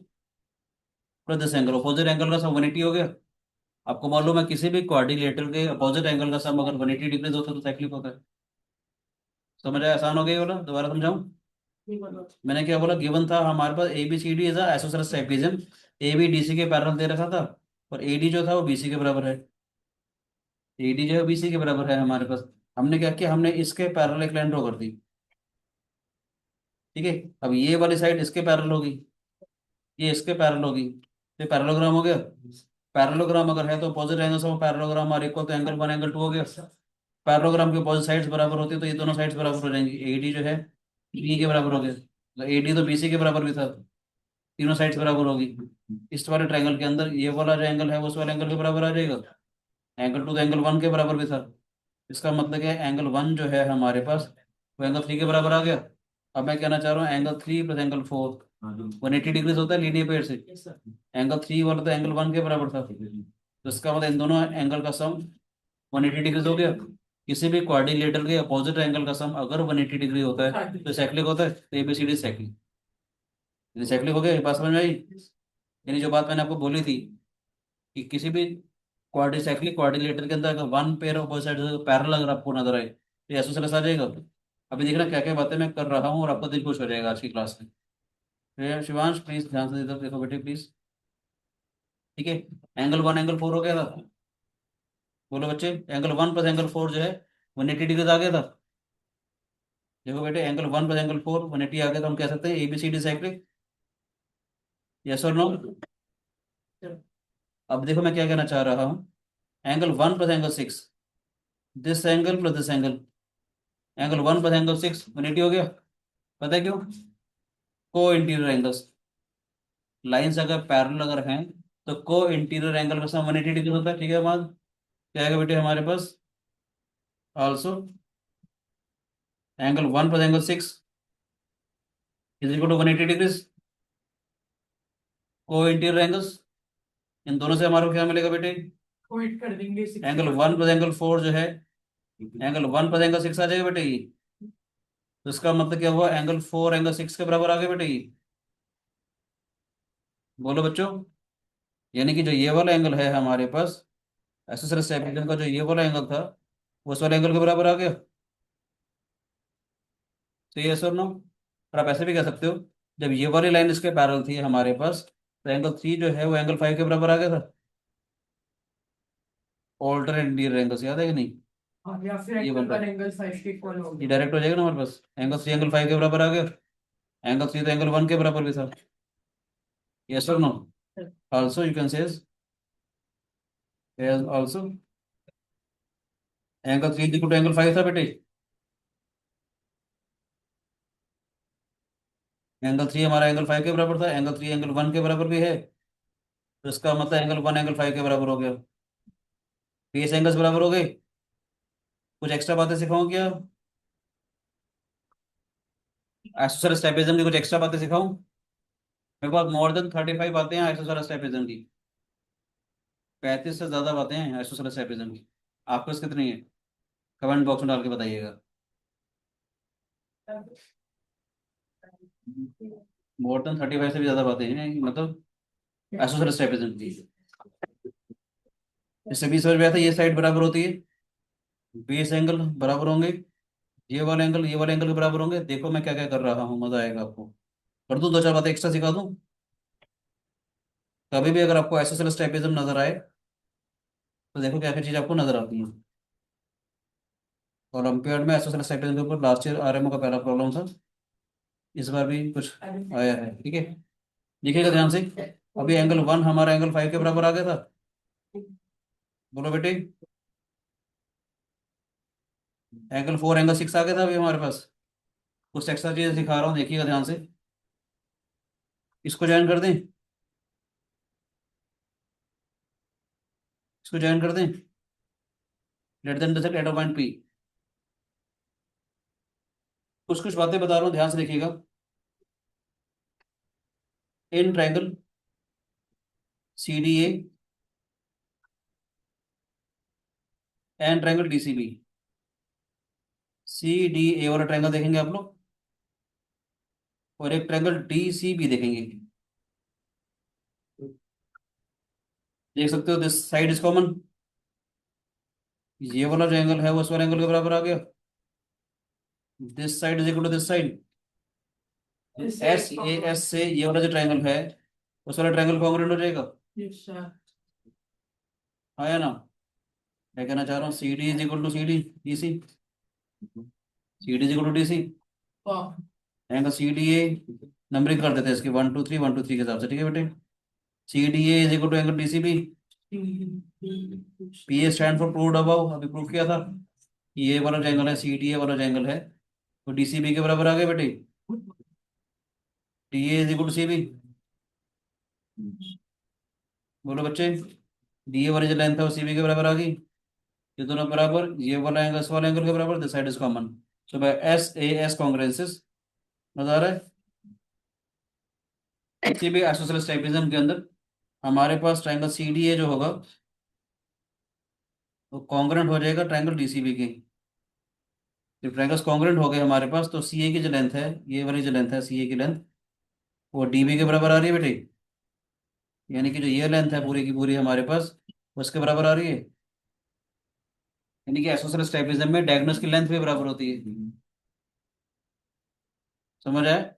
Speaker 1: plus this angle, opposite angle का सम 180 हो गया। आपको मालूम है किसी भी क्वाड्रिलेटरल के अपोजिट एंगल का सम अगर 180 डिग्रीज होता है तो साइक्लिक होता है। समझ आया? आसान हो गई बोला, दोबारा समझाऊं?
Speaker 3: ये बोलो।
Speaker 1: मैंने क्या बोला, गिवन था हमारे पास A B C D is isosceles trapezium. A B D C के पैरेलल दे रखा था, और ए डी जो था वो बी सी के बराबर है। ए डी जो है बी सी के बराबर है हमारे पास। हमने क्या किया, हमने इसके पैरेलल एक लाइन ड्रॉ कर दी। ठीक है, अब ये वाली साइड इसके पैरेलल होगी, ये इसके पैरेलल होगी, ये पैरेललोग्राम हो गया। पैरेललोग्राम अगर है तो opposite angles of parallelogram are equal, तो एंगल वन एंगल टू हो गया। पैरेललोग्राम की अपोजिट साइड्स बराबर होती है तो ये दोनों साइड्स बराबर हो जाएंगी। ए डी जो है बी के बराबर हो गया, ए डी तो बी सी के बराबर भी था, तीनों साइड्स बराबर होगी। इस वाले ट्रायंगल के अंदर ये वाला जो एंगल है वो उस वाले एंगल के बराबर आ जाएगा। एंगल टू तो एंगल वन के बराबर भी था। इसका मतलब है एंगल वन जो है हमारे पास वो एंगल थ्री के बराबर आ गया। अब मैं कहना चाह रहा हूँ angle three plus angle four 180 degrees होता है लीनियर पेयर से। एंगल थ्री वाला तो एंगल वन के बराबर था, तो इसका मतलब इन दोनों एंगल का सम 180 डिग्रीज हो गया। किसी भी क्वाड्रिलेटरल के अपोजिट एंगल का सम अगर 180 डिग्री होता है तो साइक्लिक होता है, तो एबीसीडी साइक्लिक। साइक्लिक हो गया, ये बात समझ में आई? यानी जो बात मैंने आपको बोली थी कि किसी भी क्वाड्रीसाइक्लिक क्वाड्रिलेटर के अंदर अगर one pair of side parallel अगर आपको नजर आए तो आइसोसेलेस आ जाएगा। अभी देखना क्या क्या बातें मैं कर रहा हूँ और आपका दिल खुश हो जाएगा आज की क्लास में। शिवांश प्लीज ध्यान से इधर देखो बेटे प्लीज। ठीक है, एंगल वन एंगल फोर हो गया था। बोलो बच्चे, angle one plus angle four जो है 180 डिग्री आ गया था। देखो बेटे, angle one plus angle four 180 आ गया, तो हम कह सकते हैं एबीसीडी साइक्लिक। यस और नो? अब देखो मैं क्या कहना चाह रहा हूँ, angle one plus angle six, this angle plus this angle, angle one plus angle six 180 हो गया। पता है क्यों? को इंटीरियर एंगल्स, लाइंस अगर पैरेलल अगर हैं तो को इंटीरियर एंगल का सम 180 डिग्री होता है। ठीक है, बाद क्या आएगा बेटे हमारे पास, also angle one plus angle six is equal to 180 degrees. को इंटीरियर एंगल्स, इन दोनों से हमारे को क्या मिलेगा बेटे,
Speaker 3: क्विट कर देंगे
Speaker 1: angle one plus angle four जो है, angle one plus angle six आ जाएगा बेटे ये। तो इसका मतलब क्या हुआ, एंगल फोर एंगल सिक्स के बराबर आ गया बेटे ये। बोलो बच्चों, यानी कि जो ये वाला एंगल है हमारे पास एसोसिएटेड ट्रापेजियम का, जो ये वाला एंगल था वो उस वाले एंगल के बराबर आ गया। तो ये सर नो, और आप ऐसे भी कह सकते हो, जब ये वाली लाइन इसके पैरेलल थी हमारे पास तो एंगल थ्री जो है वो एंगल फाइव के बराबर आ गया था। ऑल्टरनेट इंटीरियर एंगल्स याद है कि नहीं?
Speaker 3: हाँ, या फिर
Speaker 1: ये बन रहा है,
Speaker 3: एंगल साइड के इक्वल हो
Speaker 1: ये
Speaker 3: गया।
Speaker 1: डायरेक्ट हो जाएगा ना हमारे पास, एंगल थ्री एंगल फाइव के बराबर आ गया। एंगल थ्री तो एंगल वन के बराबर भी था। यस और no? Also you can say also angle three equal to angle five था बेटे। एंगल थ्री हमारा एंगल फाइव के बराबर था, एंगल थ्री एंगल वन के बराबर भी है, तो इसका मतलब एंगल वन एंगल फाइव के बराबर हो गया। बेस एंगल्स बराबर हो गए। कुछ एक्स्ट्रा बातें सिखाऊं क्या? आइसोसेलेस ट्रापेजियम की कुछ एक्स्ट्रा बातें सिखाऊं? मेरे पास मोर देन 35 बातें हैं आइसोसेलेस ट्रापेजियम की। 35 से ज्यादा बातें हैं आइसोसेलेस ट्रापेजियम की। आपके पास कितनी है? कमेंट बॉक्स में डाल के बताइएगा। मोर देन 35 से भी ज्यादा बातें हैं, मतलब आइसोसेलेस ट्रापेजियम की। इससे भी समझ में आता है, ये साइड बराबर होती है, बेस एंगल बराबर होंगे, ये वाले एंगल के बराबर होंगे। देखो मैं क्या क्या कर रहा हूँ, मजा आएगा आपको। कर दूं दो चार बातें एक्स्ट्रा सिखा दूं? कभी भी अगर आपको आइसोसेलेस ट्रापेजियम नजर आए तो देखो क्या क्या चीज आपको नजर आती है। ओलंपियाड में आइसोसेलेस ट्रापेजियम के ऊपर लास्ट ईयर आरएमओ का पहला प्रॉब्लम था, इस बार भी कुछ आया है। ठीक है, देखिएगा ध्यान से। अभी एंगल वन हमारा एंगल फाइव के बराबर आ गया था। बोलो बेटे, एंगल फोर एंगल सिक्स आ गया था अभी हमारे पास। कुछ एक्स्ट्रा चीजें सिखा रहा हूँ, देखिएगा ध्यान से। इसको ज्वाइन कर दें, इसको ज्वाइन कर दें, let then intersect at point P. कुछ कुछ बातें बता रहा हूँ, ध्यान से देखिएगा। In triangle C D A and triangle D C B, C D A वाला ट्रायंगल देखेंगे आप लोग, और एक ट्रायंगल डी सी बी देखेंगे। देख सकते हो दिस साइड इज कॉमन, ये वाला जो एंगल है वो उस वाले एंगल के बराबर आ गया। This side is equal to this side.
Speaker 3: This
Speaker 1: S
Speaker 3: side
Speaker 1: A
Speaker 3: comma.
Speaker 1: S से ये वाला जो ट्रायंगल है उस वाला ट्रायंगल कॉन्ग्रुएंट हो जाएगा।
Speaker 3: Yes, sir.
Speaker 1: हाँ या ना? मैं कहना चाह रहा हूँ C D is equal to C D D C, C D is equal to D C.
Speaker 3: Wow.
Speaker 1: Angle C D A numbering कर देते हैं इसकी 1 2 3 1 2 3 के हिसाब से, ठीक है बेटे। C D A is equal to angle D C B. P A stand for proved above, अभी प्रूव किया था कि ये वाला जो एंगल है सी डी ए वाला जो एंगल है वो डी सी बी के बराबर आ गया बेटे। D A is equal to C B. बोलो बच्चे, डी ए वाली जो लेंथ है वो सी बी के बराबर आ गई। ये दोनों बराबर, ये वाला एंगल इस वाला एंगल के बराबर, this side is common. So by S A S congruences, मजा आ रहा है? किसी भी आइसोसेलेस ट्राइपेजिज्म के अंदर हमारे पास ट्रायंगल सी डी ए जो होगा वो कॉन्ग्रुएंट हो जाएगा ट्रायंगल डी सी बी के। जब ट्रायंगल्स कॉन्ग्रुएंट हो गए हमारे पास तो सी ए की जो लेंथ है, ये वाली जो लेंथ है सी ए की लेंथ, वो डी बी के बराबर आ रही है बेटे। यानी कि जो ये लेंथ है पूरी की पूरी हमारे पास वो उसके बराबर आ रही है। यानी कि आइसोसेलेस ट्राइपेजिज्म में डायगोनल्स की लेंथ भी बराबर होती है। समझ आए?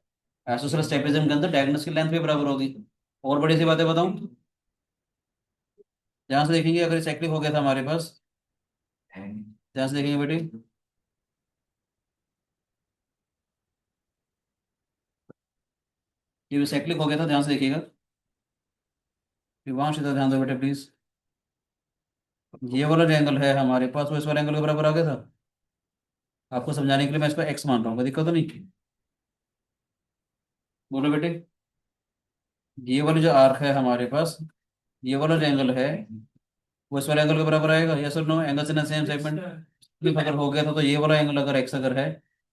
Speaker 1: आइसोसेलेस ट्राइपेजिज्म के अंदर डायगोनल्स की लेंथ भी बराबर होगी। और बड़ी सी बातें बताऊं, जहां से देखेंगे अगर साइक्लिक हो गया था हमारे पास, जहां से देखेंगे बेटे, ये भी साइक्लिक हो गया था, ध्यान से देखिएगा। विवांश इधर ध्यान दो बेटे प्लीज। ये वाला जो एंगल है हमारे पास वो इस वाले एंगल के बराबर आ गया था। आपको समझाने के लिए मैं इसको एक्स मान रहा हूँ, कोई दिक्कत तो नहीं? बोलो बेटे, ये वाली जो आर्क है हमारे पास, ये वाला जो एंगल है वो इस वाले एंगल के बराबर आएगा, यस और no? Angles in same segment अगर हो गया था तो ये वाला एंगल अगर एक्स अगर है,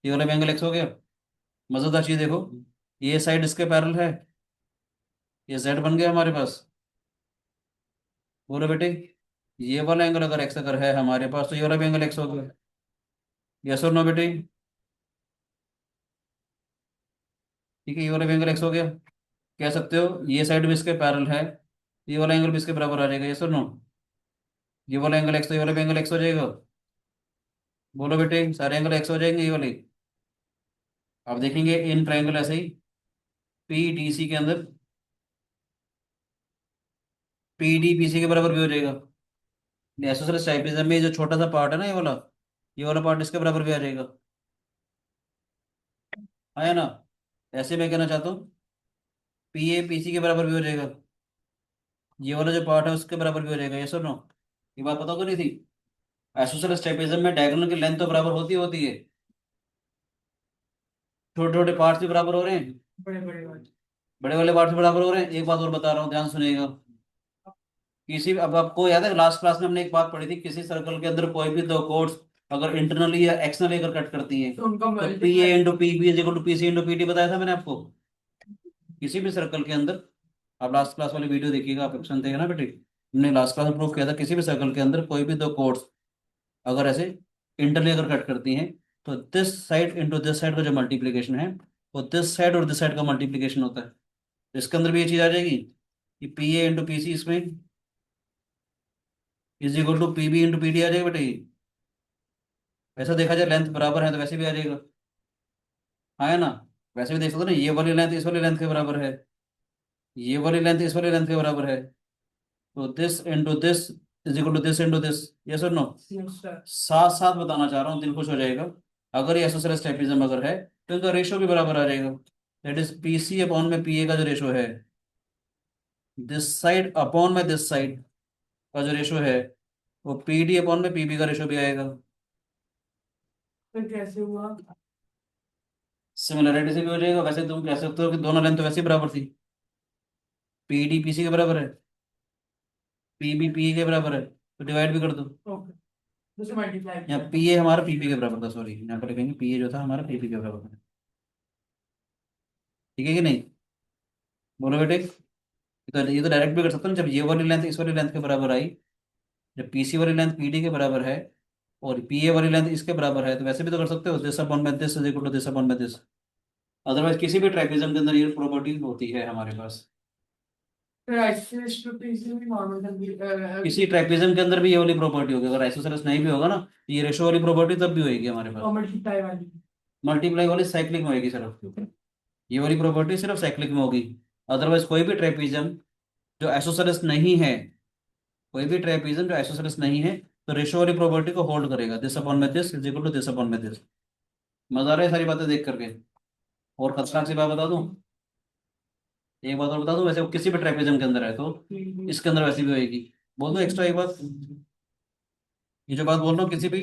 Speaker 1: ये वाला भी एंगल एक्स हो गया। मजेदार चीज देखो, ये साइड इसके पैरेलल है, ये जेड बन गया हमारे पास। बोलो बेटे, ये वाला एंगल अगर एक्स अगर है हमारे पास तो ये वाला भी एंगल एक्स हो गया, यस और नो बेटे? ठीक है, ये वाला भी एंगल एक्स हो गया। कह सकते हो ये साइड भी इसके पैरेलल है, ये वाला एंगल भी इसके बराबर आ जाएगा, यस और नो? ये वाला एंगल एक्स तो ये वाला भी एंगल एक्स हो जाएगा। बोलो बेटे, सारे एंगल एक्स हो जाएंगे ये वाले। आप देखेंगे इन ट्रायंगल ऐसे ही पी डी सी के अंदर पी डी पी सी के बराबर भी हो जाएगा। आइसोसेलेस ट्राइपेजिज्म में जो छोटा सा पार्ट है ना ये वाला पार्ट इसके बराबर भी आ जाएगा। आया ना? ऐसे मैं कहना चाहता हूँ पी ए पी सी के बराबर भी हो जाएगा, ये वाला जो पार्ट है उसके बराबर भी हो जाएगा, यस और नो? ये बात पता तो नहीं थी? आइसोसेलेस ट्राइपेजिज्म में डायगोनल की लेंथ तो बराबर होती है, छोटे छोटे पार्ट्स भी बराबर हो रहे हैं,
Speaker 3: बड़े बड़े वाले।
Speaker 1: बड़े वाले पार्ट्स भी बराबर हो रहे हैं। एक बात और बता रहा हूँ, ध्यान सुनिएगा। किसी अब आपको याद है लास्ट क्लास में हमने एक बात पढ़ी थी, किसी सर्कल के अंदर कोई भी दो कोड्स अगर इंटरनली या एक्सटर्नली अगर कट करती हैं
Speaker 3: तो उनका
Speaker 1: तो P A into P B is equal to P C into P D, बताया था मैंने आपको। किसी भी सर्कल के अंदर, आप लास्ट क्लास वाली वीडियो देखिएगा, आप ऑप्शन देगा ना बेटे, हमने लास्ट क्लास में प्रूव किया था किसी भी सर्कल के अंदर कोई भी दो कोड्स अगर ऐसे इंटरनली अगर कट करती हैं तो this side into this side का जो मल्टीप्लीकेशन है वो दिस साइड और दिस साइड का मल्टीप्लीकेशन होता है। तो इसके अंदर भी ये चीज आ जाएगी कि P A into P C इसमें is equal to P B into P D आ जाएगा बेटे। ऐसा देखा जाए लेंथ बराबर है तो वैसे भी आ जाएगा, हाँ है ना? वैसे भी देख सकते हो ना, ये वाली लेंथ इस वाली लेंथ के बराबर है, ये वाली लेंथ इस वाली लेंथ के बराबर है, तो this into this is equal to this into this, yes और नो? साथ साथ बताना चाह रहा हूँ, दिल खुश हो जाएगा। अगर ये आइसोसेलेस ट्राइपेजिज्म अगर है तो इनका रेशो भी बराबर आ जाएगा। That is P C upon में पी ए का जो रेशो है, दिस साइड अपॉन में दिस साइड का जो रेशो है वो पी डी अपॉन में पी बी का रेशो भी आएगा।
Speaker 3: फिर कैसे हुआ?
Speaker 1: सिमिलरिटी से भी हो जाएगा। वैसे तुम कह सकते हो कि दोनों लेंथ तो वैसे ही बराबर थी, पी डी पी सी के बराबर है, पी बी पी ए के बराबर है, तो डिवाइड भी कर दो।
Speaker 3: ओके, जैसे मल्टीप्लाई
Speaker 1: यहाँ
Speaker 3: किया।
Speaker 1: पी ए हमारा पी पी के बराबर था, सॉरी यहाँ पर लिखेंगे पी ए जो था हमारा पी पी के बराबर था। ठीक है कि नहीं? बोलो बेटे, ये तो डायरेक्ट भी कर सकते हो ना, जब ये वाली लेंथ इस वाली लेंथ के बराबर आई, जब पी सी वाली लेंथ पी डी के बराबर है और पी ए वाली लेंथ इसके बराबर है, तो वैसे भी तो कर सकते हो, this upon by this is equal to this upon by this. Otherwise किसी भी ट्राइपेजिज्म के अंदर ये प्रॉपर्टी होती है हमारे पास।
Speaker 3: फिर आइसोसेलेस ट्राइपेजिज्म भी नॉर्मल
Speaker 1: किसी ट्राइपेजिज्म के अंदर भी ये वाली प्रॉपर्टी होगी, अगर आइसोसेलेस नहीं भी होगा ना तो ये रेशो वाली प्रॉपर्टी तब भी होगी हमारे पास।
Speaker 3: मल्टीप्लाई वाली।
Speaker 1: मल्टीप्लाई वाली साइक्लिक में होगी सिर्फ, ये वाली प्रॉपर्टी सिर्फ साइक्लिक में होगी। अदरवाइज कोई भी ट्रेपीजम जो आइसोसेलेस नहीं है, कोई भी ट्रेपीजम जो आइसोसेलेस नहीं है, तो रेशो वाली प्रॉपर्टी को होल्ड करेगा, दिस अपॉन में this is equal to this upon में दिस। मजा आ रहा है सारी बातें देख करके। और खतरनाक सी बात बता दूं, एक बात और बता दूं, वैसे वो किसी भी ट्रेपीजम के अंदर है तो इसके अंदर वैसी भी होगी। बोल दो एक्स्ट्रा एक बात, ये जो बात बोल रहा हूँ किसी भी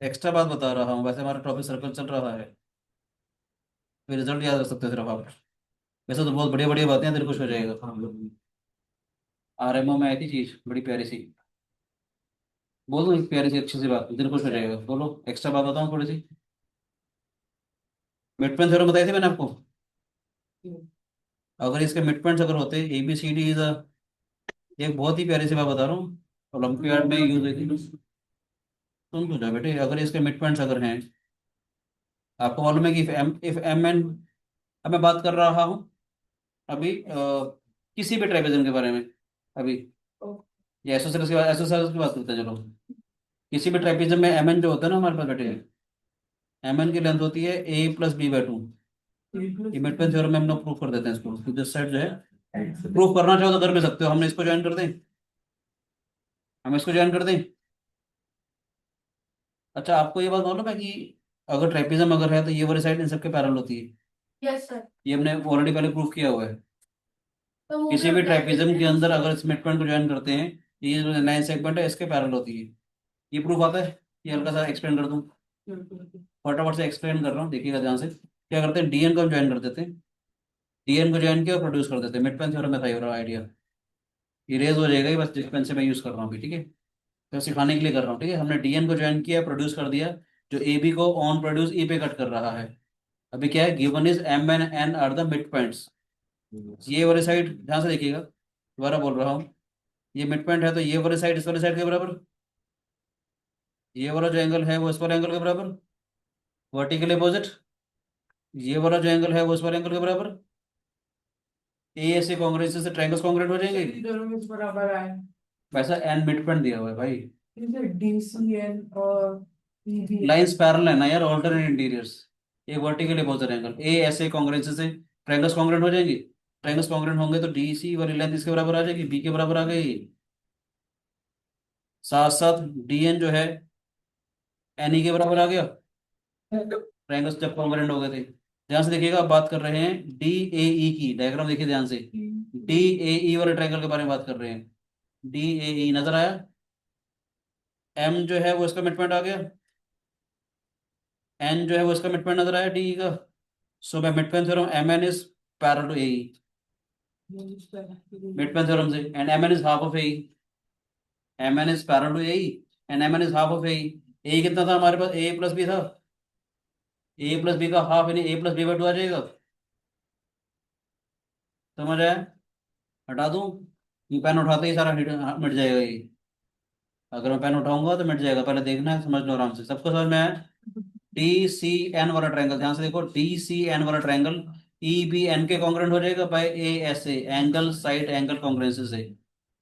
Speaker 1: एक्स्ट्रा बात बता रहा हूँ, वैसे हमारा टॉपिक सर्कल चल रहा है, फिर रिजल्ट याद रख सकते हो सिर्फ आप। वैसे तो बहुत बढ़िया बढ़िया बातें हैं, दिल खुश हो जाएगा। RMO में आई थी चीज बड़ी प्यारी सी, बोल दो एक प्यारी सी अच्छी सी बात, दिल खुश हो जाएगा। बोलो एक्स्ट्रा बात बताऊँ थोड़ी सी। मिड पॉइंट थ्योरम बताई थी मैंने आपको। अगर इसके मिड पॉइंट्स अगर होते ABCD इज अ, एक बहुत ही प्यारी सी बात बता रहा हूँ, ओलंपियाड में यूज हुई थी। सुन तो जाओ बेटे, अगर इसके मिड पॉइंट्स अगर हैं, आपको मालूम है कि इफ M N, अब मैं बात कर रहा हूँ अभी किसी भी ट्राइपेजम के बारे में अभी, या एसोसेलेस की बात करते हैं चलो। किसी भी ट्राइपेजम में MN जो होता है ना हमारे पास बेटे, MN की लेंथ होती है A+B/2। ये मिड पॉइंट थ्योरम में हम लोग प्रूफ कर देते हैं इसको, तो दिस साइड जो है, प्रूफ करना चाहो तो कर भी सकते हो, हमने इसको ज्वाइन कर दें, हम इसको ज्वाइन कर दें। अच्छा आपको ये बात मालूम है कि अगर ट्राइपेजम अगर है तो ये वाली साइड इन सबके पैरेलल होती है,
Speaker 5: यस सर।
Speaker 1: ये हमने ऑलरेडी पहले प्रूफ किया हुआ है।
Speaker 5: तो वो
Speaker 1: किसी भी ट्राइपेजम के अंदर अगर इस मिड पॉइंट को ज्वाइन करते हैं, ये जो लाइन सेगमेंट है इसके पैरेलल होती है। ये प्रूफ आता है, ये हल्का सा एक्सप्लेन कर दूं, फटाफट से एक्सप्लेन कर रहा हूँ, देखिएगा ध्यान से। क्या करते हैं, DN को हम ज्वाइन कर देते हैं, DN को ज्वाइन किया और प्रोड्यूस कर देते हैं, मिड पॉइंट थ्योरम में था ये वाला आइडिया। इरेज हो जाएगा ये बस, जिस पेन से मैं यूज कर रहा हूँ अभी, ठीक है, तो सिखाने के लिए कर रहा हूँ, ठीक है। हमने DN को ज्वाइन किया, प्रोड्यूस कर दिया, जो AB को ऑन प्रोड्यूस E पे कट कर रहा है। अभी क्या है, given is M and N are the mid points. ये वाली साइड ध्यान से देखिएगा, दोबारा बोल रहा हूँ, ये मिड पॉइंट है तो ये वाली साइड इस वाली साइड के बराबर, ये वाला जो एंगल है वो इस वाले एंगल के बराबर, वर्टिकली अपोजिट। ये वाला जो एंगल है वो इस वाले एंगल के बराबर। ASA कांग्रेस से ट्रायंगल्स कांग्रेट हो जाएंगे।
Speaker 3: दोनों में बराबर आए।
Speaker 1: वैसा N मिड पॉइंट दिया हुआ है भाई,
Speaker 3: DCN और EB
Speaker 1: लाइंस पैरेलल है ना यार, ऑल्टरनेट इंटीरियर्स, एक vertically opposite angle. ASA Congress से ट्रायंगल्स कांग्रेट हो जाएंगे, ट्रायंगल्स कांग्रेट होंगे तो DC वाली लेंथ इसके बराबर आ जाएगी, B के बराबर आ गई। साथ साथ DN जो है NE के बराबर आ गया, ट्रायंगल्स जब कॉन्ग्रुएंट हो गए थे। ध्यान से देखिएगा, अब बात कर रहे हैं DAE की, डायग्राम देखिए ध्यान से, DAE वाले ट्रायंगल के बारे में बात कर रहे हैं। DAE नजर आया, M जो है वो इसका मिड पॉइंट आ गया, N जो है वो इसका मिड पॉइंट नजर आया DE का। So by mid point theorem MN is parallel to AE, mid point theorem से, and MN is half of AE, MN is parallel to AE and MN is half of AE। AE कितना था हमारे पास, A+B था, A+B का half यानी A+B/2 आ जाएगा। समझ आया, हटा दूं, ये पेन उठाते ही सारा मिट जाएगा ये, अगर मैं पेन उठाऊंगा तो मिट जाएगा, पहले देखना है, समझ लो आराम से, सबको समझ में आया। DCN वाला ट्रायंगल, ध्यान से देखो, DCN वाला ट्रायंगल EBN के कॉन्ग्रुएंट हो जाएगा by ASA, angle side angle congruency से।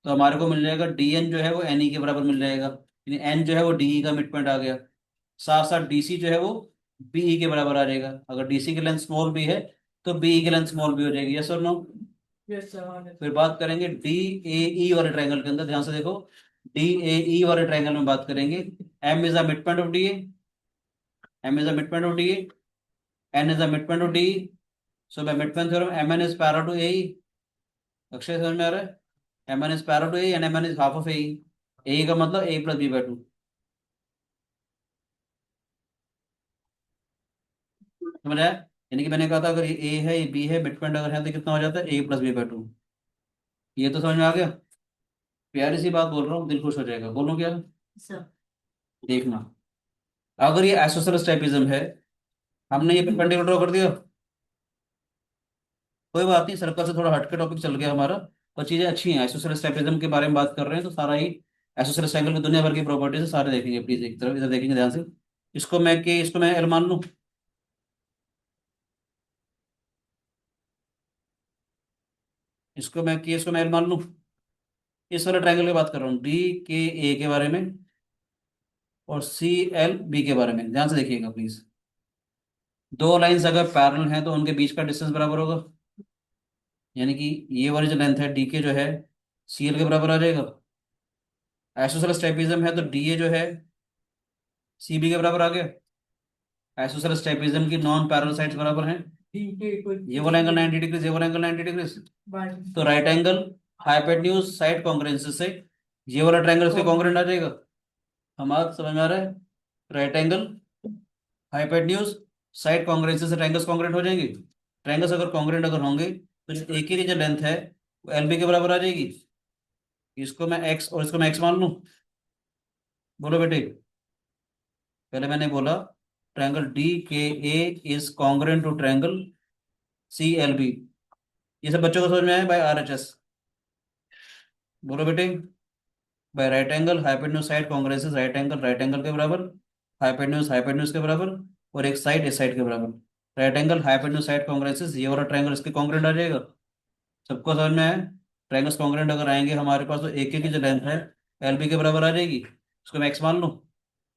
Speaker 1: तो हमारे को मिल जाएगा DN जो है वो NE के बराबर मिल जाएगा, यानी N जो है वो DE का मिड पॉइंट आ गया। साथ साथ DC जो है वो BE के बराबर आ जाएगा, अगर DC की लेंथ स्मॉल भी है तो BE की लेंथ स्मॉल भी हो जाएगी, यस और नो।
Speaker 3: Yes sir.
Speaker 1: फिर बात करेंगे DAE वाले ट्रायंगल के अंदर, ध्यान से देखो, DAE वाले ट्रायंगल में बात करेंगे, M is the mid point of DA, M is the midpoint of DE, N is the midpoint of DE. So by midpoint theorem, MN is parallel to AE. Akshay समझ में आ रहा है, MN is parallel to AE and MN is half of AE. AE का मतलब A+B/2, समझ आया। यानी कि मैंने कहा था अगर ये A है, ये B है, मिड पॉइंट अगर है तो कितना हो जाता है, A+B/2। ये तो समझ में आ गया, प्यारी सी बात बोल रहा हूँ, दिल खुश हो जाएगा। बोलो क्या,
Speaker 5: सर।
Speaker 1: देखना, अगर ये आइसोसेलेस ट्रापेजिज्म है, हमने ये परपेंडिकुलर ड्रॉ कर दिया, कोई बात नहीं, सर्कल से थोड़ा हटके टॉपिक चल गया हमारा, पर चीजें अच्छी हैं। आइसोसेलेस ट्रापेजिज्म के बारे में बात कर रहे हैं तो सारा ही आइसोसेलेस ट्रायंगल की दुनिया भर की प्रॉपर्टीज है, सारे देखेंगे प्लीज, एक तरफ इधर देखेंगे ध्यान से। इसको मैं एल मान लूं, इसको मैं एल मान लूं, इस वाले ट्रायंगल की बात कर रहा हूँ, DKA के बारे में और CLB के बारे में, ध्यान से देखिएगा प्लीज। दो लाइंस अगर पैरेलल हैं तो उनके बीच का डिस्टेंस बराबर होगा, यानी कि ये वाली जो लेंथ है डी के जो है सी एल के बराबर आ जाएगा। आइसोसेलेस ट्रेपेजियम है तो डी ए जो है सी बी के बराबर आ गया। आइसोसेलेस ट्रेपेजियम की नॉन पैरेलल साइड्स बराबर हैं,
Speaker 3: ठीक है कोई
Speaker 1: ये वाला एंगल 90 डिग्री, ये वाला एंगल 90 डिग्री।
Speaker 3: बात
Speaker 1: तो right angle hypotenuse side congruence से ये वाला ट्रायंगल इसके कॉन्ग्रुएंट आ जाएगा। हमारा समझ में आ रहा है? Right angle hypotenuse side congruence से ट्रायंगल्स कॉन्ग्रुएंट हो जाएंगे। ट्रायंगल्स अगर कॉन्ग्रुएंट अगर होंगे तो जो एक ही जो लेंथ है वो एल बी के बराबर आ जाएगी। इसको मैं एक्स और इसको मैं एक्स मान लूं। बोलो बेटे, पहले मैंने बोला triangle D K A is congruent to triangle C L B. ये सब बच्चों को समझ में आया बाय आर एच एस? बोलो बेटे, by right angle hypotenuse side congruence, right angle के बराबर, हाइपोटेन्यूज के बराबर, और एक साइड इस साइड के बराबर। Right angle hypotenuse side congruence, ये वाला ट्रायंगल इसके कॉन्ग्रुएंट आ जाएगा। सबको समझ में आया? ट्रायंगल्स कॉन्ग्रुएंट अगर आएंगे हमारे पास तो एक एक की जो लेंथ है एल बी के बराबर आ जाएगी। उसको मैं एक्स मान लूँ।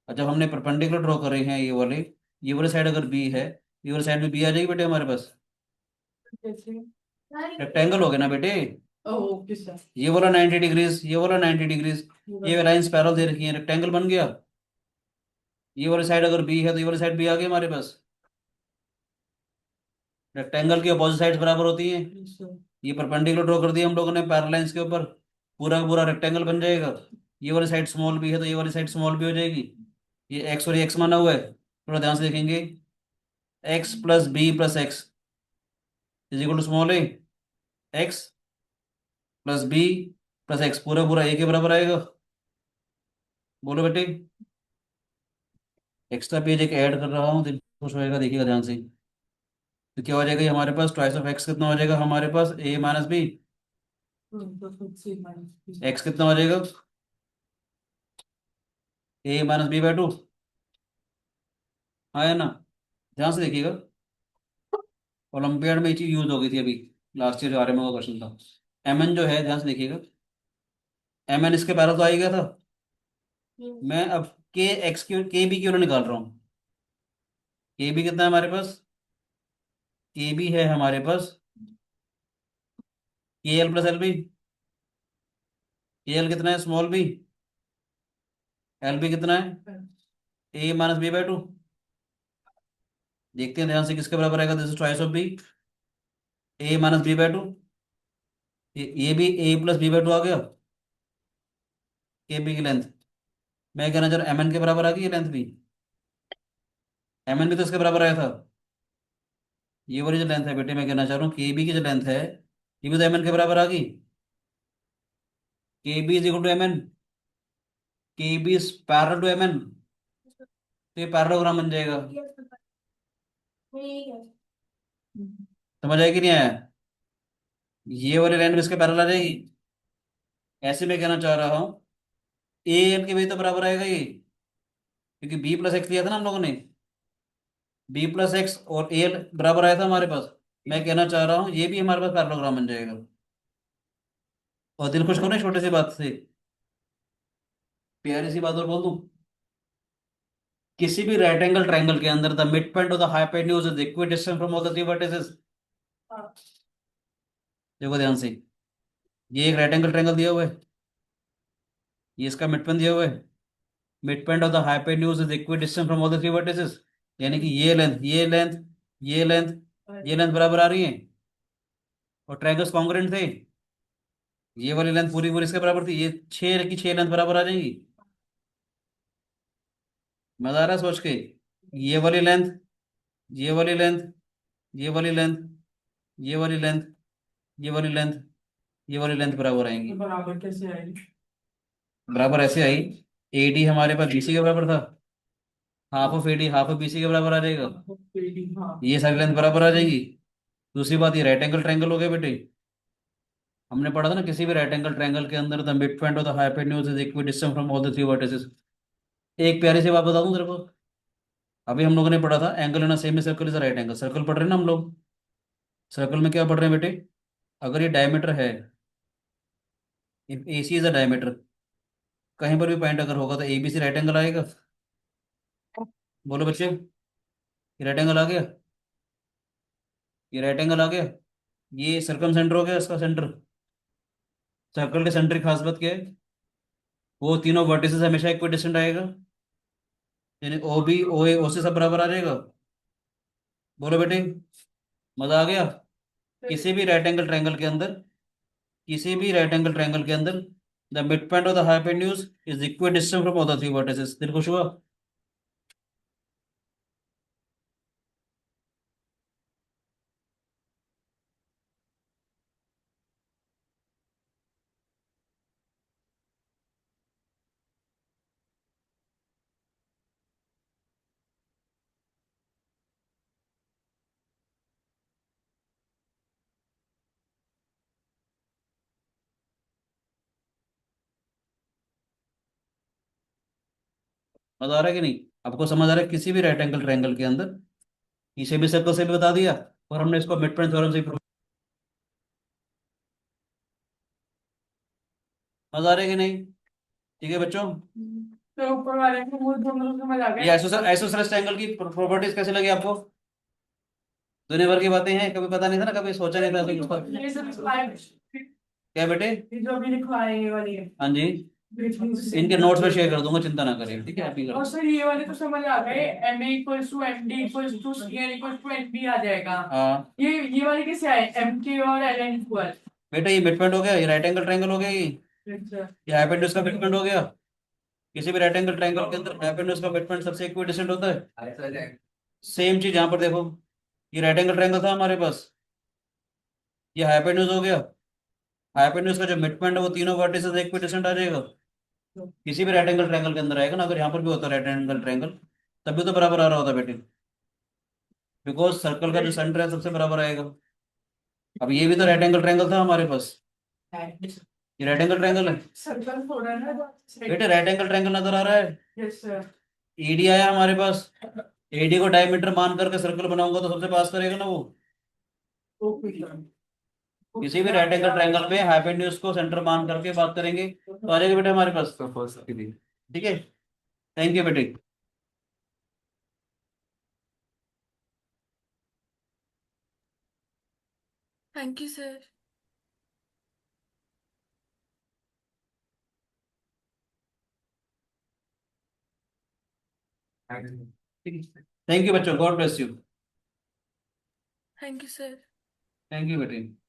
Speaker 1: और जब हमने परपेंडिकुलर ड्रॉ कर रहे हैं ये वाले साइड अगर बी है, ये वाली साइड में बी आ जाएगी बेटे हमारे पास।
Speaker 3: कैसे
Speaker 1: रेक्टेंगल हो गया ना बेटे।
Speaker 3: ओके सर
Speaker 1: ये वाला 90 डिग्रीज, ये वाला 90 डिग्रीज, ये लाइंस पैरेलल दे रखी है, रेक्टेंगल बन गया। ये वाली साइड अगर बी है तो ये वाली साइड बी आ गई हमारे पास। रेक्टेंगल की अपोजिट साइड्स बराबर होती हैं। ये परपेंडिकुलर ड्रॉ कर दिया हम लोगों ने पैरेलल लाइंस के ऊपर, पूरा का पूरा रेक्टेंगल बन जाएगा। ये वाली साइड स्मॉल बी है तो ये वाली साइड स्मॉल बी हो जाएगी। ये एक्स और ये एक्स माना हुआ है, थोड़ा ध्यान से देखेंगे। X plus B plus x is equal to small A, X plus B plus X पूरा पूरा ए के बराबर आएगा। बोलो बेटे, एक्स्ट्रा पेज एक ऐड कर रहा हूँ, दिल खुश होएगा, देखिएगा ध्यान से। तो क्या हो जाएगा ये हमारे पास ट्वाइस ऑफ एक्स कितना हो जाएगा हमारे पास ए माइनस बी।
Speaker 3: तो खुद से माइनस
Speaker 1: एक्स कितना हो जाएगा ए माइनस बी बाई टू। हाँ है ना? ध्यान से देखिएगा, ओलंपियाड में ये चीज यूज हो गई थी अभी, लास्ट ईयर जो आर एम का क्वेश्चन था। एम एन जो है ध्यान से देखिएगा, एम एन इसके पहले तो आ ही गया था। मैं अब के एक्स क्यू के बी क्यों निकाल रहा हूँ। के बी कितना है हमारे पास, के बी है हमारे पास K L plus L B. K L कितना है स्मॉल बी, एल बी कितना है A minus B by two. देखते हैं ध्यान से किसके बराबर आएगा, this is twice of B, A minus B by two. ये भी A plus B by two आ गया। के बी की लेंथ, मैं कहना चाह रहा हूँ एम एन के बराबर आ गई ये लेंथ भी। एम एन भी तो इसके बराबर आया था। ये वाली जो लेंथ है बेटे, मैं कहना चाह रहा हूँ के बी की जो लेंथ है ये भी तो एम एन के बराबर आ गई। K B is equal to M N, K B is parallel to M N, तो ये पैरेललोग्राम बन जाएगा।
Speaker 5: ठीक है।
Speaker 1: समझ आएगी नहीं आया? ये वाली लाइन भी इसके पैरेलल आ जाएगी। ऐसे मैं कहना चाह रहा हूँ ए एल के भी तो बराबर आएगा ये, क्योंकि बी प्लस एक्स लिया था ना हम लोगों ने। बी प्लस एक्स और ए एल बराबर आया था हमारे पास। मैं कहना चाह रहा हूँ ये भी हमारे पास पैरेललोग्राम बन जाएगा। और दिल खुश करो छोटे सी बात से, प्यारी सी बात और बोल दूं, किसी भी राइट एंगल ट्रायंगल के अंदर the mid point of the hypotenuse is equidistant from all the three vertices. देखो ध्यान से, ये एक राइट एंगल ट्रायंगल दिया हुआ है, ये इसका मिड पॉइंट दिया हुआ है। Mid point of the hypotenuse is equidistant from all the three vertices, यानी कि ये लेंथ ये लेंथ ये लेंथ ये लेंथ बराबर आ रही है। और ट्रायंगल्स कॉन्ग्रुएंट थे, ये वाली लेंथ पूरी पूरी इसके बराबर थी, ये छह की छह लेंथ बराबर आ जाएंगी। मजा आ रहा है सोच के? ये वाली लेंथ ये वाली लेंथ ये वाली लेंथ ये वाली लेंथ ये वाली लेंथ ये वाली लेंथ बराबर आएंगी।
Speaker 3: तो बराबर कैसे आएगी
Speaker 1: बराबर ऐसे आई, ए डी हमारे पास बीसी के बराबर था, half of A D half of BC के बराबर आ जाएगा।
Speaker 3: हाँ
Speaker 1: ये सारी लेंथ बराबर आ जाएगी। दूसरी बात, ये राइट एंगल ट्रायंगल हो गया बेटे। हमने पढ़ा था ना किसी भी राइट एंगल ट्रायंगल के अंदर the mid point of the hypotenuse is equidistant from all the three vertices. एक प्यारी सी बात बता दूं तेरे को, अभी हम लोगों ने पढ़ा था angle in semi circle is right angle. Circle पढ़ रहे हैं ना हम लोग, सर्कल में क्या पढ़ रहे हैं बेटे, अगर ये डायमीटर है, ए सी इज अ डायमीटर, कहीं पर भी पॉइंट अगर होगा तो A B C right angle आएगा। बोलो बच्चे, राइट एंगल आ गया। ये राइट एंगल आ गया, ये सर्कम सेंटर हो गया इसका सेंटर। सर्कल के सेंटर की खास बात क्या है, वो तीनों वर्टिसेस हमेशा इक्वी डिस्टेंट आएगा, यानी ओ बी ओ ए ओ से सब बराबर आ जाएगा। बोलो बेटे, मजा आ गया। किसी भी राइट एंगल ट्रायंगल के अंदर, किसी भी राइट एंगल ट्रायंगल के अंदर the mid point of the hypotenuse is equi distant from all the three vertices. दिल खुश हुआ? मजा आ रहा है कि नहीं? आपको समझ आ रहा है किसी भी राइट एंगल ट्रायंगल के अंदर, किसी भी सर्कल से भी बता दिया, और हमने इसको मिड पॉइंट थ्योरम से prove- मजा आ रहा है कि नहीं? ठीक है बच्चों,
Speaker 3: तो ऊपर वाले को वो दोनों समझ आ
Speaker 1: ये
Speaker 3: गए।
Speaker 1: आइसोसेलेस ट्रायंगल की प्रॉपर्टीज कैसे लगी आपको? दुनिया भर की बातें हैं, कभी पता नहीं था ना, कभी सोचा नहीं था ऐसे कुछ पर।
Speaker 3: ये सब लिखवाए,
Speaker 1: क्या बेटे?
Speaker 3: ये जो अभी लिखवाए ये वाली है।
Speaker 1: हाँ जी, इनके नोट्स में शेयर कर दूंगा, चिंता ना करें, ठीक है आप ही
Speaker 3: और
Speaker 1: करो।
Speaker 3: सर ये वाले तो समझ आ गए, M A equals to M D equals to C N equals to N B आ जाएगा।
Speaker 1: हाँ
Speaker 3: ये वाले कैसे आए, एम के और एल एन इक्वल?
Speaker 1: बेटा, ये मिड पॉइंट हो गया, ये राइट एंगल ट्रायंगल हो गया,
Speaker 3: अच्छा,
Speaker 1: ये हाइपोटेन्यूज का मिड पॉइंट हो गया। किसी भी राइट एंगल ट्रायंगल के अंदर हाइपोटेन्यूज का मिड पॉइंट सबसे इक्वी डिस्टेंट होता है। सेम चीज यहाँ पर देखो, ये राइट एंगल ट्रायंगल था हमारे पास, ये हाइपोटेन्यूज हो गया, हाइपोटेन्यूज का जो मिड पॉइंट है वो तीनों वर्टिसेस इक्वी डिस्टेंट आ जाएगा। किसी भी राइट एंगल ट्रायंगल के अंदर आएगा ना, अगर यहाँ पर भी होता है राइट एंगल ट्रायंगल, तब भी तो बराबर आ रहा होता बेटे, बिकॉज सर्कल का जो सेंटर है सबसे बराबर आएगा। अब ये भी तो राइट एंगल ट्रायंगल था हमारे पास, ये राइट एंगल ट्रायंगल है
Speaker 3: सर्कल थोड़ा ना।
Speaker 1: बेटे, राइट एंगल ट्रायंगल नजर आ रहा है।
Speaker 3: Yes sir.
Speaker 1: एडी आया हमारे पास, एडी को डायमीटर मान करके सर्कल बनाऊंगा तो सबसे पास करेगा ना वो।
Speaker 3: Okay sir.
Speaker 1: किसी भी राइट एंगल ट्रायंगल में हाइपोटेन्यूज को सेंटर मान करके बात करेंगे तो आ जाएगा बेटे हमारे पास तो फर्स्ट के लिए। ठीक है, थैंक यू बेटे।
Speaker 5: Thank you sir.
Speaker 1: Thank you बच्चों, God bless you.
Speaker 5: Thank you sir.
Speaker 1: Thank you बेटे।